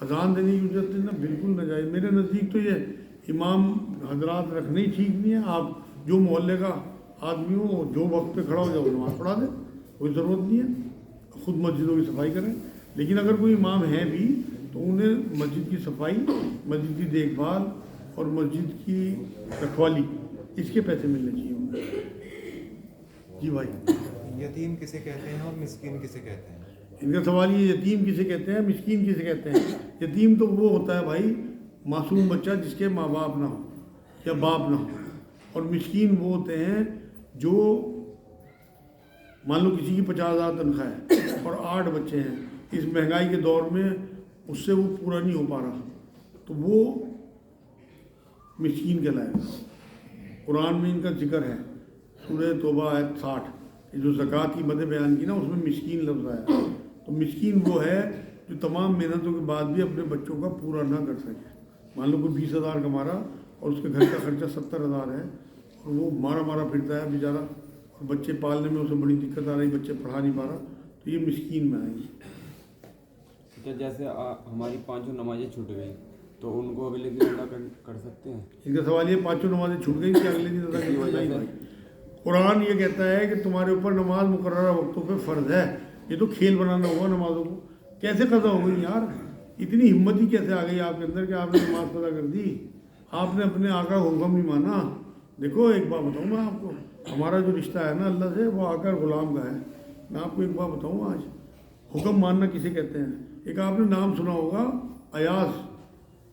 अजान देने की उजरत लेना बिल्कुल नाजायज़। मेरे नज़दीक तो ये इमाम हजरात रखने ही ठीक नहीं है। आप जो मोहल्ले का आदमी हो, जो वक्त पे खड़ा हो जाओ, नमाज़ पढ़ा दे, कोई ज़रूरत नहीं है। खुद मस्जिदों की सफाई करें। लेकिन अगर कोई इमाम है भी तो उन्हें मस्जिद की सफाई, मस्जिद की देखभाल और मस्जिद की रखवाली, इसके पैसे मिलने चाहिए उन्हें। जी भाई। यतीम किसे कहते हैं और मिस्कीन किसे कहते हैं? इनका सवाल ये, यतीम किसे कहते हैं, मिस्कीन किसे कहते हैं? यतीम तो वो होता है भाई, मासूम बच्चा जिसके माँ बाप ना हो या बाप ना हो। और मिस्कीन वो होते हैं जो, मान लो किसी की 50,000 तनख्वाह है और 8 बच्चे हैं, इस महंगाई के दौर में उससे वो पूरा नहीं हो पा रहा, तो वो मिस्कीन कहलाएगा। कुरान में इनका जिक्र है, सूरह तौबा आयत 60, जो ज़कात की मदद बयान की ना, उसमें मिस्कीन लफ्ज़ आया। तो मिस्कीन वो है जो तमाम मेहनतों के बाद भी अपने बच्चों का पूरा ना कर सके। मान लो कोई 20,000 कमा रहा और उसके घर का खर्चा 70,000 है और वो मारा फिरता है बेचारा, और बच्चे पालने में उसे बड़ी दिक्कत आ रही, बच्चे पढ़ा नहीं पा रहा, तो ये मिस्कीन में आएंगे। क्या जैसे हमारी 5 नमाजें छूट गई तो उनको अगले दिन अदा कर सकते हैं? इनका सवाल ये, 5 नमाजें छूट गई क्या अगले दिन अदा की वजह भाई? कुरान ये कहता है कि तुम्हारे ऊपर नमाज मुकर्ररा वक्तों पे फ़र्ज है। ये तो खेल बनाना हुआ नमाजों को। कैसे कज़ा हो गई यार? इतनी हिम्मत ही कैसे आ गई आपके अंदर कि आपने नमाज कज़ा कर दी? आपने अपने आका का हुक्म नहीं माना। देखो एक बात बताऊँ मैं आपको, हमारा जो रिश्ता है ना अल्लाह से, वो आका गुलाम का है। मैं आपको एक बात बताऊँ आज, हुक्म मानना किसे कहते हैं? एक आपने नाम सुना होगा, अयाज,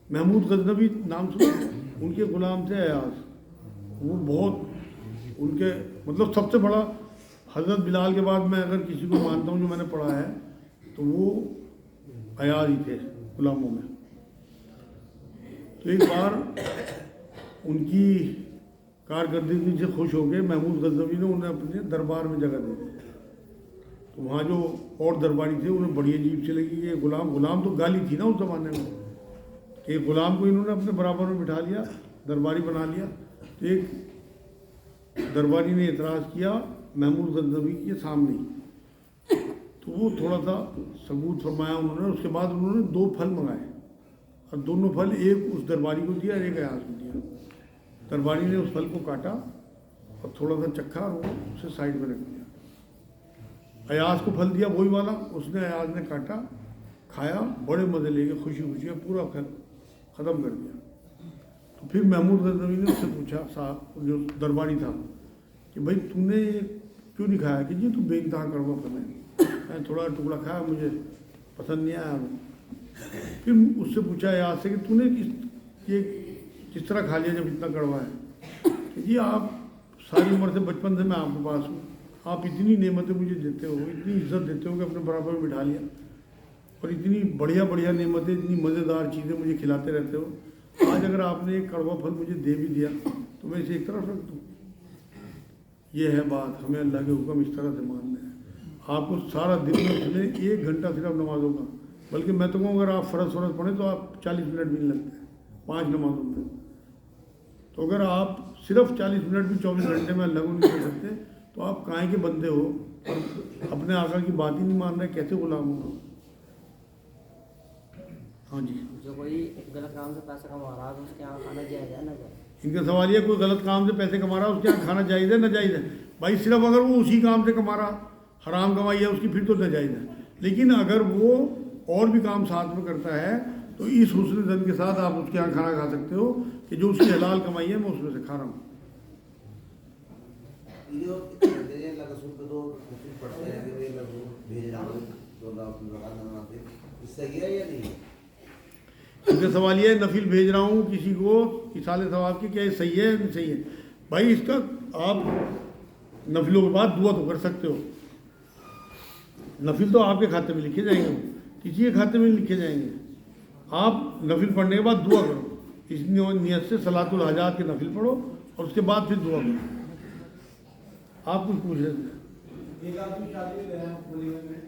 महमूद गजनवी नाम सुना, उनके गुलाम थे अयाज। वो बहुत, उनके मतलब सबसे बड़ा, हज़रत बिलाल के बाद मैं अगर किसी को मानता हूँ जो मैंने पढ़ा है, तो वो अयाज ही थे गुलामों में। तो एक बार उनकी कारकर्दगी से खुश हो गए महमूद गजनवी ने उन्हें अपने दरबार में जगह दे दी। तो वहाँ जो और दरबारी थे उन्हें बड़ी अजीब से लगी कि गुलाम तो गाली थी ना उस ज़माने में, कि गुलाम को इन्होंने अपने बराबर में बिठा लिया, दरबारी बना लिया। तो एक दरबारी ने एतराज़ किया महमूद गजनवी के सामने, तो वो थोड़ा सा सबूत फरमाया उन्होंने। उसके बाद उन्होंने 2 फल मंगाए और दोनों फल एक उस दरबारी को दिया और एक अयाज को दिया। दरबारी ने उस फल को काटा और थोड़ा सा चखा और वो उसे साइड में रख दिया। अयाज को फल दिया वही वाला, उसने, अयाज ने काटा, खाया, बड़े मज़े लेके खुशी पूरा फल ख़त्म कर दिया। तो फिर महमूद गजनवी ने उससे पूछा, साहब जो दरबारी था, कि भाई तूने क्यों नहीं खाया? कि जी तू बेइंतहा कड़वा फल है, मैं थोड़ा टुकड़ा खाया, मुझे पसंद नहीं आया। फिर उससे पूछा अयाज से कि तूने ये किस तरह खा लिया जब इतना कड़वा है? कि जी आप सारी उम्र से, बचपन से मैं आपके पास हूँ, आप इतनी नेमतें मुझे देते हो, इतनी इज्जत देते हो कि अपने बराबर में बिठा लिया, और इतनी बढ़िया नेमतें, इतनी मज़ेदार चीज़ें मुझे खिलाते रहते हो, आज अगर आपने एक कड़वा फल मुझे दे भी दिया तो मैं इसे एक तरफ रख दूँ? ये है बात, हमें अल्लाह के हुक्म इस तरह से मानने हैं। आपको सारा दिन में चले 1 घंटा सिर्फ नमाजों का, बल्कि मैं तो कहूँ अगर आप फ़र्ज़ पढ़ें तो आप 40 मिनट भी नहीं लगते हैं 5 नमाजों में। तो अगर आप सिर्फ 40 मिनट भी 24 घंटे में अल्लाह को नहीं कर सकते तो आप काहे के बंदे हो और अपने आका की बात ही नहीं मान रहे, कैसे गुलाम हो? हाँ जी। जो कोई गलत काम से पैसा कमा रहा है उसके यहाँ खाना जायज़ है ना जायज़? इनका सवाल ये, कोई गलत काम से पैसे कमा रहा है उसके यहाँ खाना जायज़ है ना जायज़ है? भाई सिर्फ अगर वो उसी काम से कमा रहा, हराम कमाई है उसकी, फिर तो नाजायज़ है। लेकिन अगर वो और भी काम साथ में करता है तो इस हुस्न ज़न के साथ आप उसके यहाँ खाना खा सकते हो कि जो उसकी हलाल कमाई है मैं उसमें से खा रहा हूँ। इनका सवाल ये है, नफिल भेज रहा हूँ किसी को इसाले सवाब की, क्या ये सही है नहीं सही है? भाई इसका आप नफिलों के बाद दुआ तो कर सकते हो। नफिल तो आपके खाते में लिखे जाएंगे, किसी के खाते में लिखे जाएंगे। आप नफिल पढ़ने के बाद दुआ करो, इस नियत से सलातुल हाजात के नफिल पढ़ो और उसके बाद फिर दुआ करो। आप कुछ पूछ रहे थे? एक आदमी शादी में गया वलीमे में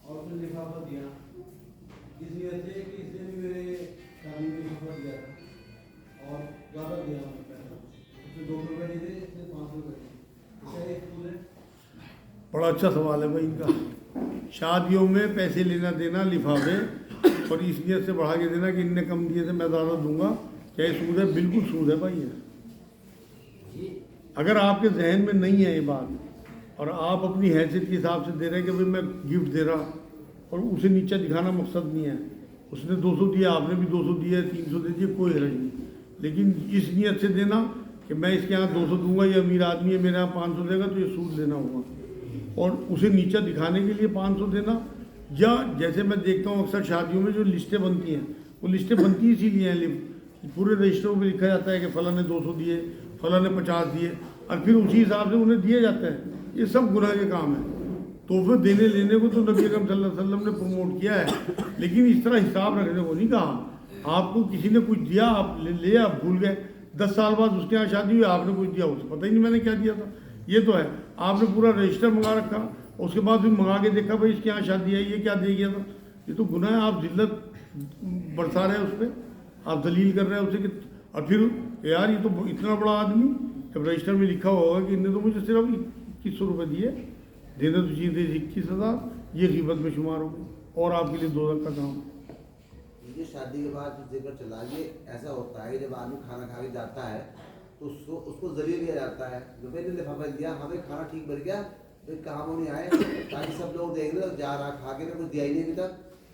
और उसने लिफाफा दिया, इस नियत से कि इसने भी मेरे शादी में लिफाफा दिया था और ज़्यादा दिया पैसा, उसने 2 रुपये दिए थे, इसने 5 रुपये दिए। बड़ा बड़ा अच्छा सवाल है भाई इनका। शादियों में पैसे लेना देना लिफाफे और इस नियत से बढ़ा के देना कि इनने कम दिए थे मैं ज़्यादा दूंगा, क्या ये सूद है? बिल्कुल सूद है भाई ये। अगर आपके जहन में नहीं है ये बात और आप अपनी हैसियत के हिसाब से दे रहे हैं कि भाई मैं गिफ्ट दे रहा और उसे नीचा दिखाना मकसद नहीं है, उसने 200 दिया आपने भी 200 दिया 300 दे दिए, कोई हर्ज नहीं, लेकिन इस नियत से देना कि मैं इसके यहाँ 200 दूंगा, ये अमीर आदमी है मेरे यहाँ 500 देगा, तो ये सूद लेना होगा। और उसे नीचा दिखाने के लिए 500 देना, या जैसे मैं देखता हूँ अक्सर शादियों में जो लिस्टें बनती हैं, वो लिस्टें बनती इसीलिए हैं, पूरे रजिस्टरों में लिखा जाता है कि फ़लाँ ने 200 दिए, फ़लाँ ने 50 दिए, और फिर उसी हिसाब से उन्हें दिए जाते हैं। ये सब गुनाह के काम है। तोहफे देने लेने को तो नबी अकरम सल्लल्लाहु अलैहि वसल्लम ने प्रमोट किया है, लेकिन इस तरह हिसाब रखने को नहीं कहा। आपको किसी ने कुछ दिया, आप ले आप भूल गए, 10 साल बाद उसके यहाँ शादी हुई, आपने कुछ दिया, उसे पता ही नहीं मैंने क्या दिया था। ये तो है, आपने पूरा रजिस्टर मंगा रखा, उसके बाद फिर मंगा के देखा भाई इसके यहाँ शादी है, ये क्या दे गया था। ये तो गुनाह है, आप जिल्लत बरसा रहे हैं उस पर, आप दलील कर रहे हैं उसे कि, और फिर यार ये तो इतना बड़ा आदमी, जब रजिस्टर में लिखा होगा कि इनने तो मुझे सिर्फ 2100 रुपये दिए, देने तो चीज़ 21,000, ये ग़ीबत में शुमार हो गई और आपके लिए 2 लाख का काम। ये शादी के बाद जो जिक्र चला, ये ऐसा होता है कि जब आदमी खाना खा के जाता है तो उसको जरिए दिया जाता है, जो मैंने लिफाफा दिया, हमें खाना ठीक बन गया, फिर काम नहीं आए, ताकि सब लोग देख रहे जा रहा खा के ना कुछ दिया ही नहीं अभी तक,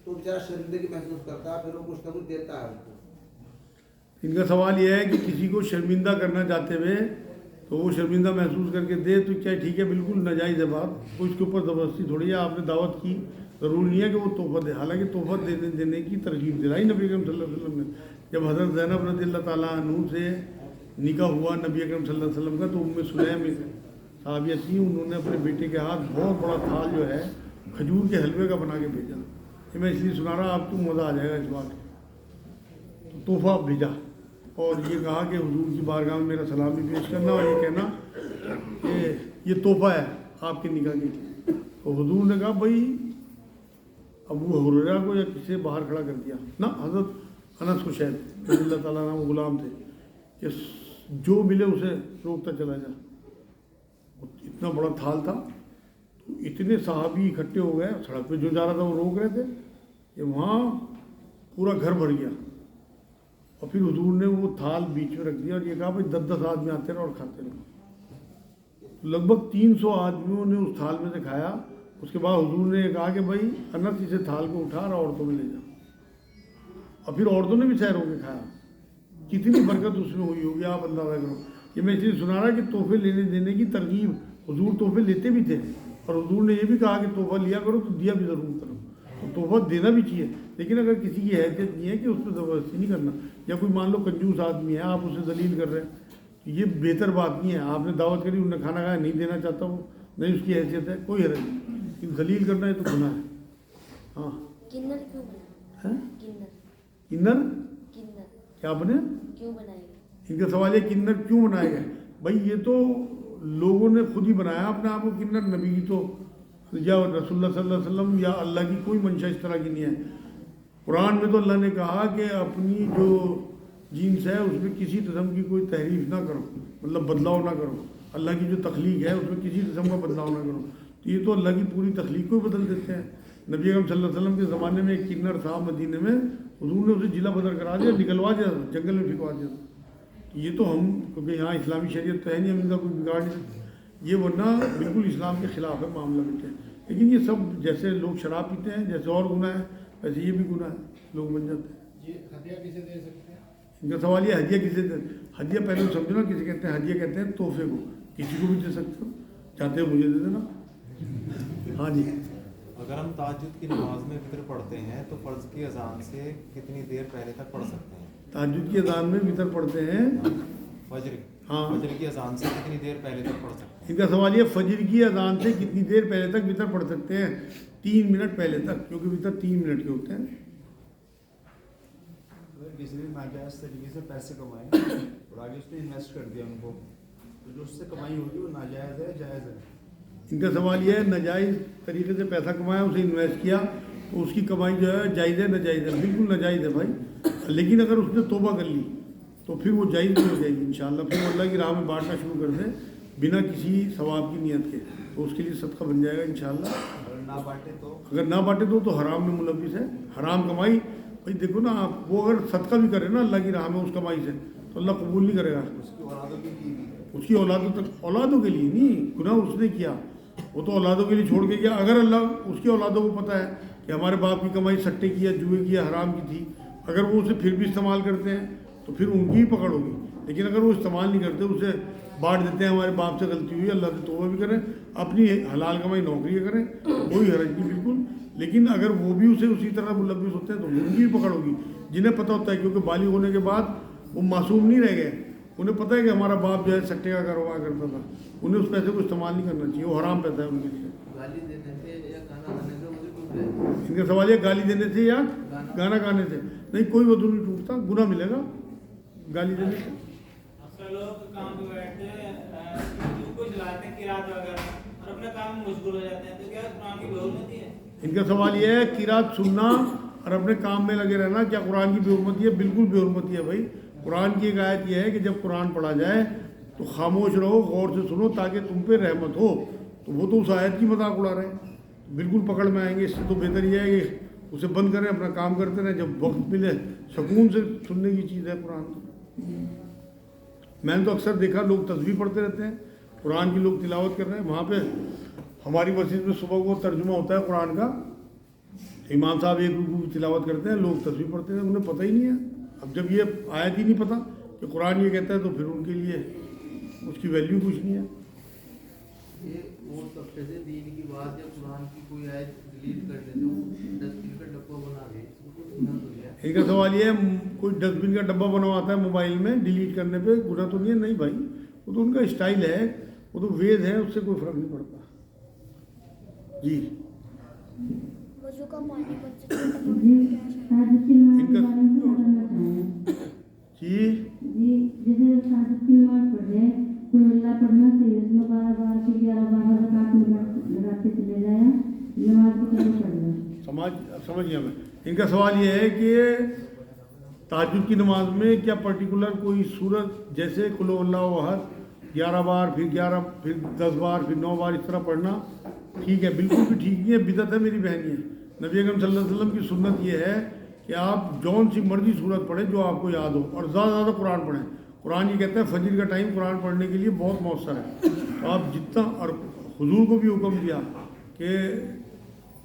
तो बेचारा शर्मिंदगी महसूस करता है, फिर वो कुछ ना कुछ देता है उसको। इनका सवाल यह है कि किसी को शर्मिंदा करना चाहते हुए तो वो शर्मिंदा महसूस करके दे, तो क्या ठीक है, बिल्कुल नाजायज़ है बात, कोई इसके ऊपर ज़बरदस्ती थोड़ी है। आपने दावत की, ज़रूरी नहीं है कि वो तोहफा दे, हालांकि तोहफा देने की तरगीब दिलाई नबी अकरम सल्लल्लाहु अलैहि वसल्लम ने। जब हज़रत ज़ैनब रज़ियल्लाहु ताला अन्हु से निकाह हुआ नबी अकरम सल्लल्लाहु अलैहि वसल्लम का, तो उम्मे सुलैम साहबिया थी, उन्होंने अपने बेटे के हाथ बहुत बड़ा थाल जो है खजूर के हलवे का बना के भेजा। ये मैं इसलिए सुना रहा, आपको मज़ा आ जाएगा इस बात। तो तोहफा भेजा और ये कहा कि हुजूर की बारगाह में मेरा सलाम भी पेश करना और ये कहना कि ये तोहफा है आपके निकाह के लिए। तो हुजूर ने कहा भाई अबू हुरैरा को या किसे बाहर खड़ा कर दिया ना, हज़रत अनस को शायद अल्लाह ताला नाम गुलाम थे, कि जो मिले उसे रोकता चला जा। इतना बड़ा थाल था, तो इतने सहाबी इकट्ठे हो गए, सड़क पे जो जा रहा था वो रोक रहे थे, कि वहाँ पूरा घर भर गया। और फिर हुजूर ने वो थाल बीच में रख दिया और ये कहा भाई 10-10 आदमी आते रहो और खाते रहो। लगभग 300 आदमियों ने उस थाल में से खाया। उसके बाद हुजूर ने कहा कि भाई अनस इसे थाल को उठा और औरतों में ले जा, और फिर औरतों ने भी सैर होकर खाया। कितनी बरकत उसमें हुई होगी आप अंदाज़ा करो। ये मैं इसलिए सुना रहा कि तोहफे लेने देने की तरगीब, हुजूर तोहफे लेते भी थे और हुजूर ने ये भी कहा कि तोहफा लिया करो तो दिया भी ज़रूर करो, तो तोहफा देना भी चाहिए, लेकिन अगर किसी की हैसियत नहीं है कि उस पर ज़बरदस्ती नहीं करना। या कोई मान लो कंजूस आदमी है, आप उसे दलील कर रहे हैं, ये बेहतर बात नहीं है। आपने दावत करी, उन्होंने खाना खाया, नहीं देना चाहता वो, नहीं उसकी हैसियत है, कोई हर्ज नहीं, लेकिन दलील करना है तो गुनाह है। हाँ, किन्नर क्यों बना? हैं? किन्नर किन्नर क्या बने? क्यों बनाएगा? इनका सवाल है किन्नर क्यों बनाए गए। भाई ये तो लोगों ने खुद ही बनाया अपने आप को किन्नर। नबी की तो या रसूलुल्लाह सल्लल्लाहु अलैहि वसल्लम या अल्लाह की कोई मंशा इस तरह की नहीं है। कुरान में तो अल्लाह ने कहा कि अपनी जो जीन्स है उसमें किसी किस्म की कोई तहरीफ ना करो, मतलब बदलाव ना करो। अल्लाह की जो तख्लीक है उसमें किसी किस्म का बदलाव ना करो। तो ये तो अल्लाह की पूरी तख्लीक को बदल देते हैं। नबी अकरम सल्लल्लाहु अलैहि वसल्लम के ज़माने में एक किन्नर था मदीने में, हुजूर ने उसे जिला बदर करा दिया, निकलवा दिया, जंगल में फिकवा दिया। ये तो हम, क्योंकि यहाँ इस्लामी शरीयत तो है नहीं, हम इनका कोई बिगाड़ नहीं सकते, ये वरना बिल्कुल इस्लाम के ख़िलाफ़ है मामला बेटे। लेकिन ये सब जैसे लोग शराब पीते हैं, जैसे और गुनाह है, वैसे ये भी गुनाह है, लोग बन जाते हैं। ये हदिया किसे दे सकते हैं? इनका सवाल ये हदिया किसे दे? हदिया पहले समझो ना, किसे कहते हैं? हदिया कहते हैं तोहफे को, किसी को भी दे सकते हो, चाहते हो मुझे दे देना। हाँ जी। अगर हम ताज्जुद की नमाज में वितर पढ़ते हैं तो फ़र्ज़ की अज़ान से कितनी देर पहले तक पढ़ सकते हैं? ताज्जुद की अज़ान में वितर पढ़ते हैं, फजर हाँ, फजर की अज़ान से कितनी देर पहले तक पढ़ सकते हैं? इनका सवाल ये फजर की अज़ान से कितनी देर पहले तक वितर पढ़ सकते हैं? 3 मिनट पहले तक, क्योंकि वितर 3 मिनट के होते हैं। अगर किसी ने नाजायज़ तरीके से पैसे कमाए और आगे उसने इन्वेस्ट कर दिया उनको, तो जो उससे कमाई होगी वो नाजायज़ है जायज़ है? इनका सवाल यह है, नाजायज़ तरीके से पैसा कमाया, उसे इन्वेस्ट किया, तो उसकी कमाई जो है जायज़ है नाजायज़ है? बिल्कुल नाजायज़ है भाई। लेकिन अगर उसने तौबा कर ली तो फिर वो जायज़ भी हो जाएगी इंशाअल्लाह। फिर अल्लाह की राह में बांटना शुरू कर दे, बिना किसी सवाब की नियत के, तो उसके लिए सदका बन जाएगा इंशाल्लाह। अगर ना बांटे तो अगर ना बांटे तो हराम में मुलविस है, हराम कमाई। भाई देखो ना, आप वो अगर सदका भी करे ना अल्लाह की राह में उस कमाई से, तो अल्लाह कबूल नहीं करेगा। उसकी औलादों की भी उसकी औलादों के लिए नहीं, गुनाह उसने किया, वो तो औलादों के लिए छोड़ के गया। अगर अल्लाह उसकी औलादों को पता है कि हमारे बाप की कमाई सट्टे की या जुए की या हराम की थी, अगर वो उसे फिर भी इस्तेमाल करते हैं तो फिर उनकी ही पकड़ होगी। लेकिन अगर वो इस्तेमाल नहीं करते, उसे बांट देते हैं, हमारे बाप से गलती हुई, अल्लाह से तौबा भी करें, अपनी हलाल कमाई नौकरी करें, कोई हरज नहीं बिल्कुल। लेकिन अगर वो भी उसे उसी तरह मुलविस होते हैं तो उनकी भी पकड़ होगी, जिन्हें पता होता है, क्योंकि बालिग होने के बाद वो मासूम नहीं रह गए, उन्हें पता है कि हमारा बाप जो है सट्टे का कारोबार करता था, उन्हें उस पैसे को इस्तेमाल नहीं करना चाहिए, वो हराम पैसा है उनके लिए। गाली देने से या गाना गाने से वजू टूट जाए। इनका सवाल है गाली देने से या गाना गाने से, नहीं कोई वजू नहीं टूटता, गुनाह मिलेगा गाली देने से। अक्सर लोग काम पे बैठते हैं, यूट्यूब को चलाते हैं किरात वगैरह, और अपने काम में मशगूल हो जाते हैं, तो क्या कुरान की बेहुरमती है? इनका सवाल यह है, किरात सुनना और अपने काम में लगे रहना क्या कुरान की बेहुरमती है? बिल्कुल बेहुरमती है भाई। कुरान की एक आयत यह है कि जब कुरान पढ़ा जाए तो खामोश रहो, गौर से सुनो, ताकि तुम पे रहमत हो। तो वो तो उस आयत की मजाक उड़ा रहे हैं, बिल्कुल पकड़ में आएंगे। इससे तो बेहतर यह है कि उसे बंद करें, अपना काम करते रहें, जब वक्त मिले सुकून से सुनने की चीज़ है कुरान। मैंने तो अक्सर देखा लोग तस्बीह पढ़ते रहते हैं, कुरान की लोग तिलावत कर रहे हैं। वहाँ पे हमारी मस्जिद में सुबह को तर्जुमा होता है कुरान का, इमाम साहब एक रुकू की तिलावत करते हैं, लोग तस्बीह पढ़ते हैं, उन्हें पता ही नहीं है। अब जब ये आयत ही नहीं पता कि कुरान ये कहता है, तो फिर उनके लिए उसकी वैल्यू कुछ नहीं है। ये वो तबके से दीन की बात या कुरान की कोई आयत डिलीट कर देते हो, डस्टबिन का डब्बा बना दे, इसको गुनाह तो नहीं है। इनका सवाल ये है, कोई डस्टबिन का डब्बा बनवाता है मोबाइल में, डिलीट करने पे गुनाह तो नहीं है? नहीं भाई, वो तो उनका स्टाइल है, वो तो वेद है, उससे कोई फर्क नहीं पड़ता जी। वजू का पानी इनका समझ गया मैं। इनका सवाल ये है कि तहज्जुद की नमाज में क्या पर्टिकुलर कोई सूरत, जैसे कुल हुवल्लाहु अहद 11 बार, फिर 11, फिर 10 बार, फिर 9 बार, इस तरह पढ़ना ठीक है? बिल्कुल भी ठीक नहीं है, बिदअत है मेरी बहन। ये नबी अकरम सल्लल्लाहु अलैहि वसल्लम की सुन्नत ये है कि आप जौन सी मर्जी सूरत पढ़ें जो आपको याद हो, और ज़्यादा से ज़्यादा कुरान पढ़ें। कुरान ये कहता है फजर का टाइम कुरान पढ़ने के लिए बहुत मौसर है, तो आप जितना, और हुजूर को भी हुक्म दिया कि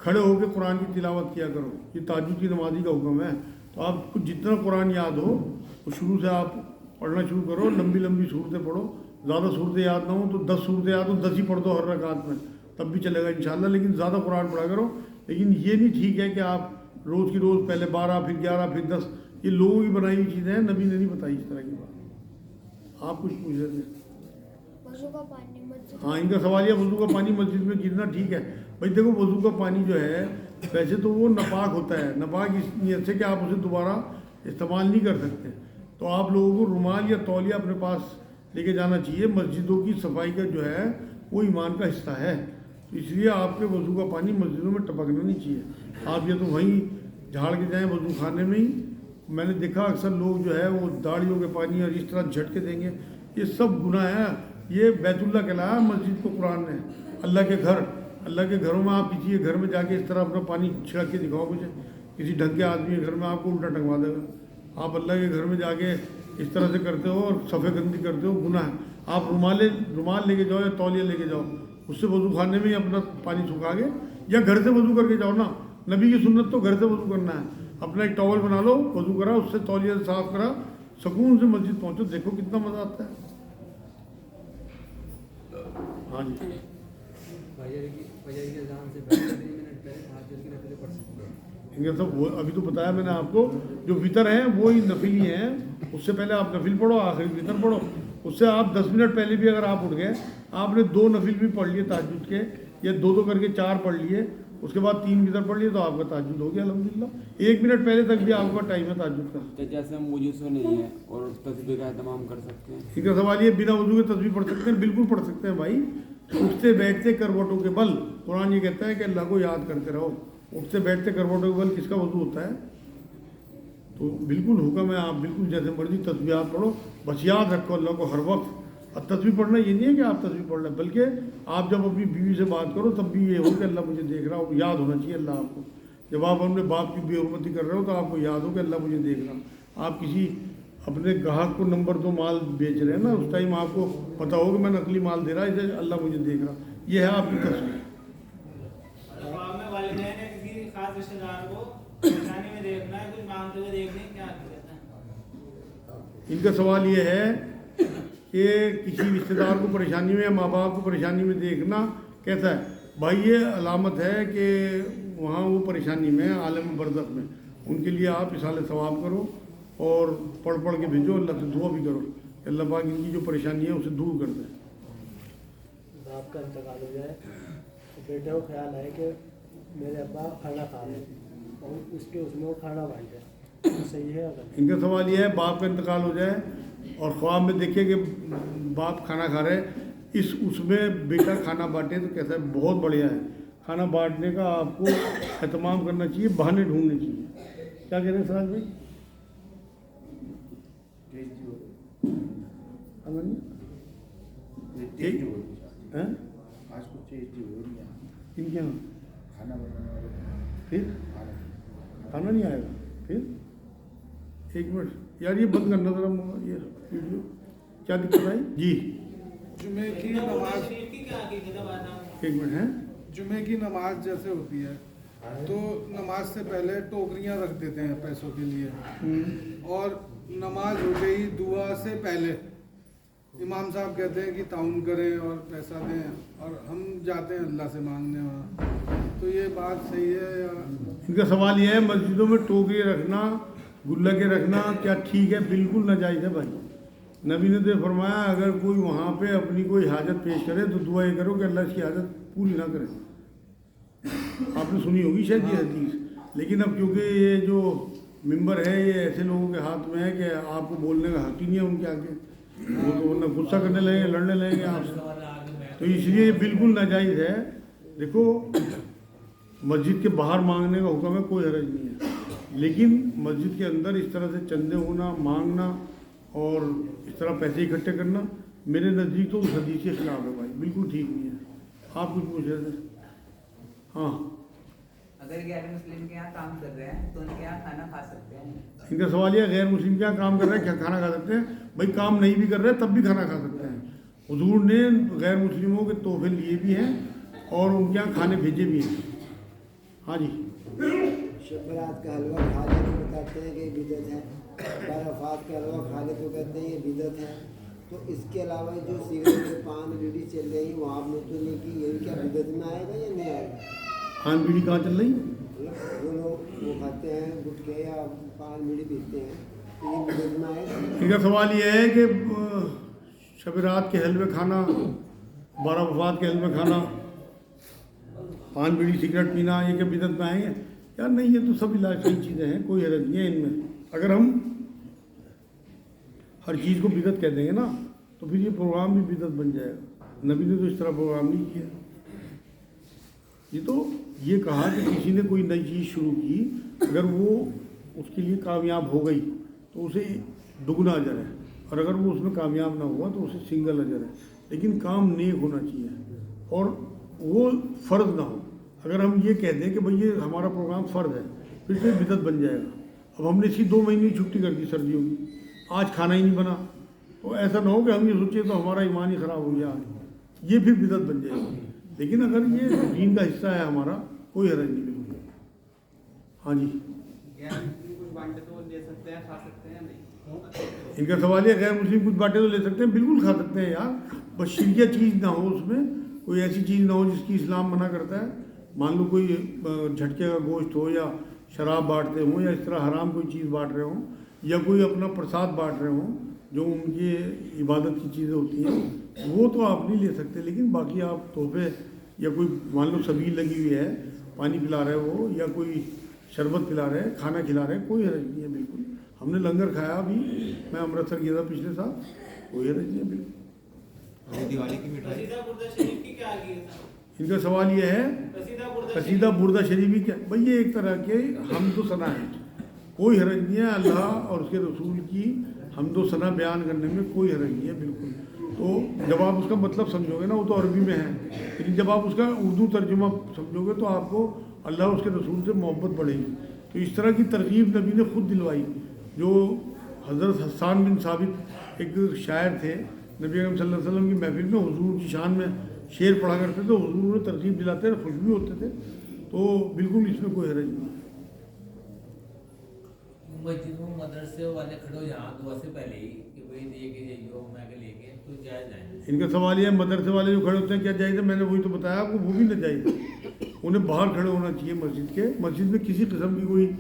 खड़े होकर कुरान की तिलावत किया करो, ये तहज्जुद की नमाजी का हुक्म है। तो आपको जितना कुरान याद हो वो शुरू से आप पढ़ना शुरू करो, लंबी लंबी सूरतें पढ़ो, ज़्यादा सूरतें याद ना हो तो 10 सूरतें याद हो 10 ही पढ़ दो हर रकात में, तब भी चलेगा इंशाल्लाह। लेकिन ज़्यादा कुरान पढ़ा करो। लेकिन ये नहीं ठीक है कि आप रोज़ की रोज़ पहले 12, फिर 11, फिर 10, ये लोगों की बनाई हुई चीज़ें हैं, नबी ने नहीं बताई इस तरह की बात। आप कुछ पूछ रहे थे? वजू का पानी मस्जिद, हाँ, इनका सवाल है वज़ू का पानी मस्जिद में गिरना ठीक है? भाई देखो, वज़ू का पानी जो है वैसे तो वो नापाक होता है, नापाक इस नियत से कि आप उसे दोबारा इस्तेमाल नहीं कर सकते। तो आप लोगों को रुमाल या तौलिया अपने पास लेके जाना चाहिए। मस्जिदों की सफाई का जो है वो ईमान का हिस्सा है, तो इसलिए आपके वज़ू का पानी मस्जिदों में टपकना नहीं चाहिए। आप या तो वहीं झाड़ के जाएँ वज़ू खाने में ही। मैंने देखा अक्सर लोग जो है वो दाढ़ियों के पानी और इस तरह झटके देंगे, ये सब गुनाह है। ये बैतुल्लाह कहलाया मस्जिद को कुरान ने, अल्लाह के घर, अल्लाह के घरों में आप किसी के घर में जाके इस तरह अपना पानी छिड़क के दिखाओ मुझे, किसी ढंग के आदमी के घर में आपको उल्टा टंगवा देगा। आप अल्लाह के घर में जाके इस तरह से करते हो और सफ़े गंदी करते हो, गुनाह है। आप रुमाल लेके जाओ या तौलिया लेके जाओ, उससे वज़ू खाने में ही अपना पानी सुखा के, या घर से वज़ू करके जाओ ना। नबी की सुन्नत तो घर से वज़ू करना है, अपना एक टॉवल बना लो, वज़ू करा, उससे तौलिया से साफ करा, सुकून से मस्जिद पहुँचो, देखो कितना मज़ा आता है। हाँ जी, इनके सब वो अभी तो बताया मैंने आपको, जो वितर हैं वो ही नफिली हैं, उससे पहले आप नफिल पढ़ो, आखिरी वितर पढ़ो। उससे आप 10 मिनट पहले भी अगर आप उठ गए, आपने 2 नफिल भी पढ़ लिए तहज्जुद के, या 2 करके 4 पढ़ लिए, उसके बाद 3 वितर पढ़ लिए, तो आपका तहज्जुद हो गया अल्हम्दुलिल्लाह। 1 मिनट पहले तक भी आपका टाइम है तहज्जुद का। तो जैसे हम वजू से नहीं है और तस्बीह का एहतमाम कर सकते हैं? इनका सवाल ये, बिना वजू के तस्बीह पढ़ सकते हैं? बिल्कुल पढ़ सकते हैं भाई। उठते बैठते करवटों के बल, कुरान ये कहता है कि अल्लाह को याद करते रहो। उठते बैठते करवटों के बल किसका वजू होता है? तो बिल्कुल हुक्म है, आप बिल्कुल जैसे मर्जी तस्बीहात पढ़ो, बस याद रखो अल्लाह को हर वक्त, और तस्वीर पढ़ना ये नहीं है कि आप तस्वीर पढ़ लें, बल्कि आप जब अपनी बीवी से बात करो तब भी ये हो कि अल्लाह मुझे देख रहा हो, याद होना चाहिए अल्लाह आपको। जब आप अपने बाप की बेहुरमती कर रहे हो तो आपको याद हो कि अल्लाह मुझे देख रहा। आप किसी अपने ग्राहक को नंबर 2 माल बेच रहे हैं ना, उस टाइम आपको पता हो कि मैं नकली माल दे रहा है, इसे अल्लाह मुझे देख रहा। ये है आपकी तस्वीर। ख्वाब में वालिदैन ने किसी खास रिश्तेदार को परेशानी में देखना है, कुछ मांगते हुए देखने, क्या कहते हैं? इनका सवाल ये है कि किसी रिश्तेदार को परेशानी में या माँ बाप को परेशानी में देखना कैसा है? भाई ये अलामत है कि वहाँ वो परेशानी में है, आलम बरज़ख में। उनके लिए आप इसाले सवाब करो और पढ़ पढ़ के भेजो, अल्लाह से दुआ भी करो कि अल्लाह पाक इनकी जो परेशानी है उसे दूर कर दे। बाप का इंतकाल हो जाए तो बेटे को ख्याल है कि मेरे अब्बा खाना खा रहे हैं और उसमें वो खाना बांटे, तो सही है? अगर इनका सवाल ये है, बाप का इंतकाल हो जाए और ख्वाब में देखे कि बाप खाना खा रहे हैं, उसमें बेटा खाना बांटे तो कैसा है? बहुत बढ़िया है। खाना बांटने का आपको एहतमाम करना चाहिए, बहाने ढूंढने चाहिए। क्या कह रहे हैं सराज भाई? हैं? आज कुछ चीज हो रही है इनके यहाँ खाना बनाने वाले, फिर खाना नहीं आएगा फिर? एक मिनट यार, ये बंद करना जरा ये वीडियो। क्या दिक्कत आई जी? जुमे की नमाज, एक मिनट है। जुमे की नमाज जैसे होती है तो नमाज से पहले टोकरियां रख देते हैं पैसों के लिए, और नमाज हो गई दुआ से पहले इमाम साहब कहते हैं कि ताउन करें और पैसा दें, और हम जाते हैं अल्लाह से मांगने वहाँ, तो ये बात सही है या? इनका सवाल ये है, मस्जिदों में टोकरी रखना, गुल्लके रखना क्या ठीक है? बिल्कुल नाजायज़ है भाई। नबी ने तो फरमाया अगर कोई वहाँ पे अपनी कोई हाजत पेश करे तो दुआ ये करो कि अल्लाह इसकी हाजत पूरी ना करे। आपने सुनी होगी शायद ये हदीस, लेकिन अब क्योंकि ये जो मिंबर है ये ऐसे लोगों के हाथ में है कि आपको बोलने का हक ही नहीं है उनके आगे, वो तो वरना गुस्सा करने लगेंगे, लड़ने लगेंगे आपसे, तो इसलिए ये बिल्कुल नाजायज़ है। देखो, मस्जिद के बाहर मांगने का हुक्म है, कोई हरज नहीं है, लेकिन मस्जिद के अंदर इस तरह से चंदे होना, मांगना और इस तरह पैसे इकट्ठे करना मेरे नज़दीक तो उस हदीस के खिलाफ है भाई, बिल्कुल ठीक नहीं है। आप कुछ पूछ रहे थे? हाँ, अगर गैर मुस्लिम के यहाँ काम कर रहे हैं तो उनके यहाँ खाना खा सकते हैं? इनका सवाल यह, गैर मुस्लिम के यहाँ काम कर रहे हैं क्या खाना खा सकते हैं? भाई काम नहीं भी कर रहे तब भी खाना खा सकते हैं। हुजूर ने गैर मुस्लिमों के तोहफे लिए भी हैं और उनके यहाँ खाने भेजे भी हैं। हाँ जी। शब बारात का हलवा खा ले तो बताते हैं कि बिदअत है, बाराफात का हलवा खा ले तो कहते हैं ये बिदअत है। तो इसके अलावा जो सिगरेट पान बीड़ी चल रही है वहाँ आपने तो नहीं की, ये क्या बिदअत में आएगा या नहीं आएगा? पान बीड़ी कहाँ चल रही? वो लोग वो खाते हैं गुटखे या पान बीड़ी पीते हैं, तो ये बिदअत में आएगा? इनका सवाल ये है कि शब रात के हलवे खाना, बाराफात के हलवे खाना, पान बीड़ी सिगरेट पीना, ये क्या बिदअत में आएंगे? यार नहीं, ये तो सब इलाकाई चीज़ें हैं, कोई हरज नहीं है इनमें। अगर हम हर चीज़ को बिदअत कह देंगे ना तो फिर ये प्रोग्राम भी बिदअत बन जाएगा। नबी ने तो इस तरह प्रोग्राम नहीं किया। ये तो ये कहा कि किसी ने कोई नई चीज़ शुरू की, अगर वो उसके लिए कामयाब हो गई तो उसे दुगना अजर है, और अगर वो उसमें कामयाब ना हुआ तो उसे सिंगल अजर है। लेकिन काम नेक होना चाहिए और वो फ़र्ज ना हो। अगर हम ये कह दें कि भाई ये हमारा प्रोग्राम फ़र्ज है, फिर से बिदअत बन जाएगा। अब हमने इसकी 2 महीने की छुट्टी कर दी सर्दियों की, आज खाना ही नहीं बना, तो ऐसा ना हो कि हम ये सोचे तो हमारा ईमान ही ख़राब हो गया, ये फिर बिदअत बन जाएगी। लेकिन अगर ये दीन का हिस्सा है हमारा, कोई हरज नहीं बिल्कुल। हाँ जी। कुछ बांटे तो ले सकते हैं, खा सकते हैं नहीं? इनका सवाल है, गैर मुस्लिम कुछ बांटे तो ले सकते हैं, बिल्कुल खा सकते हैं यार, बस शिरकिया चीज़ ना हो उसमें, कोई ऐसी चीज़ ना हो जिसकी इस्लाम मना करता है। मान लो कोई झटके का गोश्त हो या शराब बांटते हों या इस तरह हराम कोई चीज़ बांट रहे हों या कोई अपना प्रसाद बांट रहे हों जो उनकी इबादत की चीज़ें होती हैं, वो तो आप नहीं ले सकते। लेकिन बाकी आप तोहफे या कोई मान लो सबील लगी हुई है, पानी पिला रहे हो या कोई शरबत पिला रहे हैं, खाना खिला रहे हैं, कोई हरज नहीं है बिल्कुल। हमने लंगर खाया भी, मैं अमृतसर गया था पिछले साल, कोई हरज नहीं है बिल्कुल। दिवाली की मिठाई, इनका सवाल ये है, कसीदा बुर्दा शरीफी क्या? भाई ये एक तरह के हमदो सना है, कोई हरज नहीं है। अल्लाह और उसके रसूल की हमदो सना बयान करने में कोई हरज नहीं है बिल्कुल। تو جب آپ اس کا مطلب سمجھو گے نا، وہ تو عربی میں ہے، لیکن جب آپ اس کا اردو ترجمہ سمجھو گے تو آپ کو اللہ اور اس کے رسول سے محبت بڑھے گی. تو اس طرح کی ترغیب نبی نے خود دلوائی. جو حضرت حسان بن ثابت ایک شاعر تھے، نبی اکرم صلی اللہ علیہ وسلم کی محفل میں حضور کی شان میں شعر پڑھا کرتے تھے، حضور انہیں ترغیب دلاتے تھے، خوش بھی ہوتے تھے. تو بالکل اس میں کوئی حرج نہیں. مسجد میں مدرسے والے کھڑے ہو جہاں دعا سے پہلے ہی کہ بھائی دے کے جائیے میں کے لے کے، تو جائز ہے. ان کا سوال یہ ہے مدرسے والے جو کھڑے ہوتے ہیں کیا جائز ہے؟ میں نے وہی تو بتایا آپ کو، وہ بھی ناجائز ہے. انہیں باہر کھڑے ہونا چاہیے مسجد کے. مسجد میں کسی قسم کی کوئی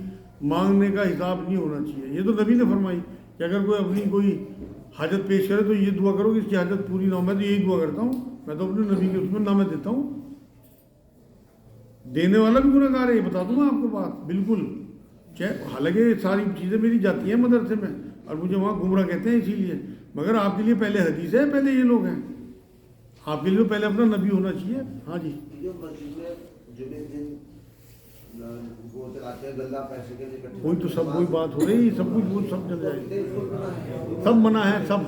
مانگنے کا حساب نہیں ہونا چاہیے. یہ تو نبی نے فرمائی کہ اگر کوئی اپنی کوئی حاجت پیش کرے تو یہ دعا کرو کہ اس کی حاجت پوری نہ ہو. میں تو یہی دعا کرتا ہوں، میں تو اپنے نبی کے اس میں نامہ دیتا ہوں. دینے والا بھی گناہ گار ہے، یہ بتا دوں میں آپ کو بات بالکل. حالانکہ ساری چیزیں میری جاتی ہیں مدرسے میں اور مجھے وہاں گمراہ کہتے ہیں اسی لیے، مگر آپ کے لیے پہلے حدیث ہے، پہلے یہ لوگ ہیں. آپ کے لیے پہلے اپنا نبی ہونا چاہیے. ہاں جی. جو مسجد میں جمعے دن وہ چلاتے ہیں گلہ پیسے کے لیے، وہی تو سب وہی بات ہو رہی ہے، سب کچھ وہ سب چل جائے گا. سب منع ہے، سب.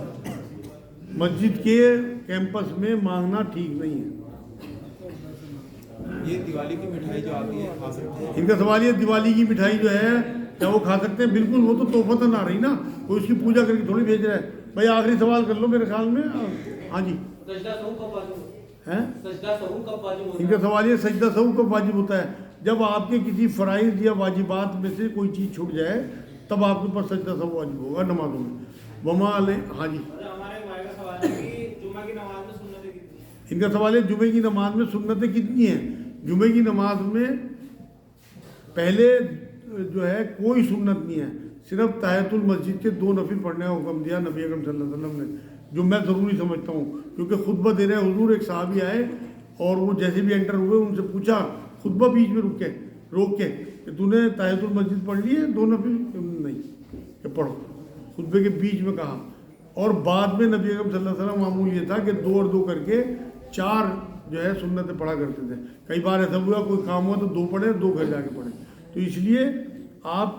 مسجد کے کیمپس میں مانگنا ٹھیک نہیں ہے. یہ دیوالی کی مٹھائی جو آتی ہے کھا سکتے ہیں؟ ان کا سوال یہ دیوالی کی مٹھائی جو ہے کیا وہ کھا سکتے ہیں؟ بالکل. وہ تو تحفتاً آ رہی نا، کوئی اس کی پوجا کر کے تھوڑی بھیج رہا ہے. بھائی آخری سوال کر لو میرے خیال میں. ہاں جی. ان کا سوال یہ سجدہ سہو کب واجب ہوتا ہے؟ جب آپ کے کسی فرائض یا واجبات میں سے کوئی چیز چھوٹ جائے تب آپ کے اوپر سجدہ سہو واجب ہوگا نمازوں میں. وما علیہ. ہاں جی. ان کا سوال ہے جمعے کی نماز میں سنتیں کتنی ہیں؟ جمعے کی نماز میں پہلے جو ہے کوئی سنت نہیں ہے، صرف تحیۃ المسجد کے 2 نفل پڑھنے کا حکم دیا نبی اکرم صلی اللہ علیہ وسلم نے، جو میں ضروری سمجھتا ہوں. کیونکہ خطبہ دے رہے حضور، ایک صحابی آئے اور وہ جیسے بھی انٹر ہوئے ان سے پوچھا خطبہ بیچ میں روک کے کہ تو نے تحیۃ المسجد پڑھ لی ہے 2 نفل؟ نہیں، کہ پڑھو. خطبے کے بیچ میں کہا. اور بعد میں نبی اکرم صلی اللہ علیہ وسلم معمول یہ تھا کہ 2 اور 2 کر کے 4 جو ہے سنتیں پڑھا کرتے تھے. کئی بار ایسا ہوا کوئی کام ہوا تو 2 پڑھے، 2 گھر جا کے پڑھے. تو اس لیے آپ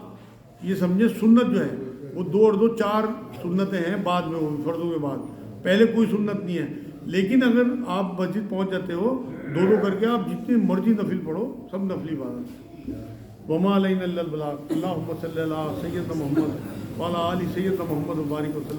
یہ سمجھیں سنت جو ہے وہ 2 اور 2 4 سنتیں ہیں بعد میں، وہ فرضوں کے بعد. پہلے کوئی سنت نہیں ہے. لیکن اگر آپ مسجد پہنچ جاتے ہو 2 کر کے آپ جتنی مرضی نفل پڑھو، سب نفلی عبادت. وما علینا الا البلاغ. اللہم صلی علی سیدنا محمد وعلی آل سیدنا محمد وبارک وسلم.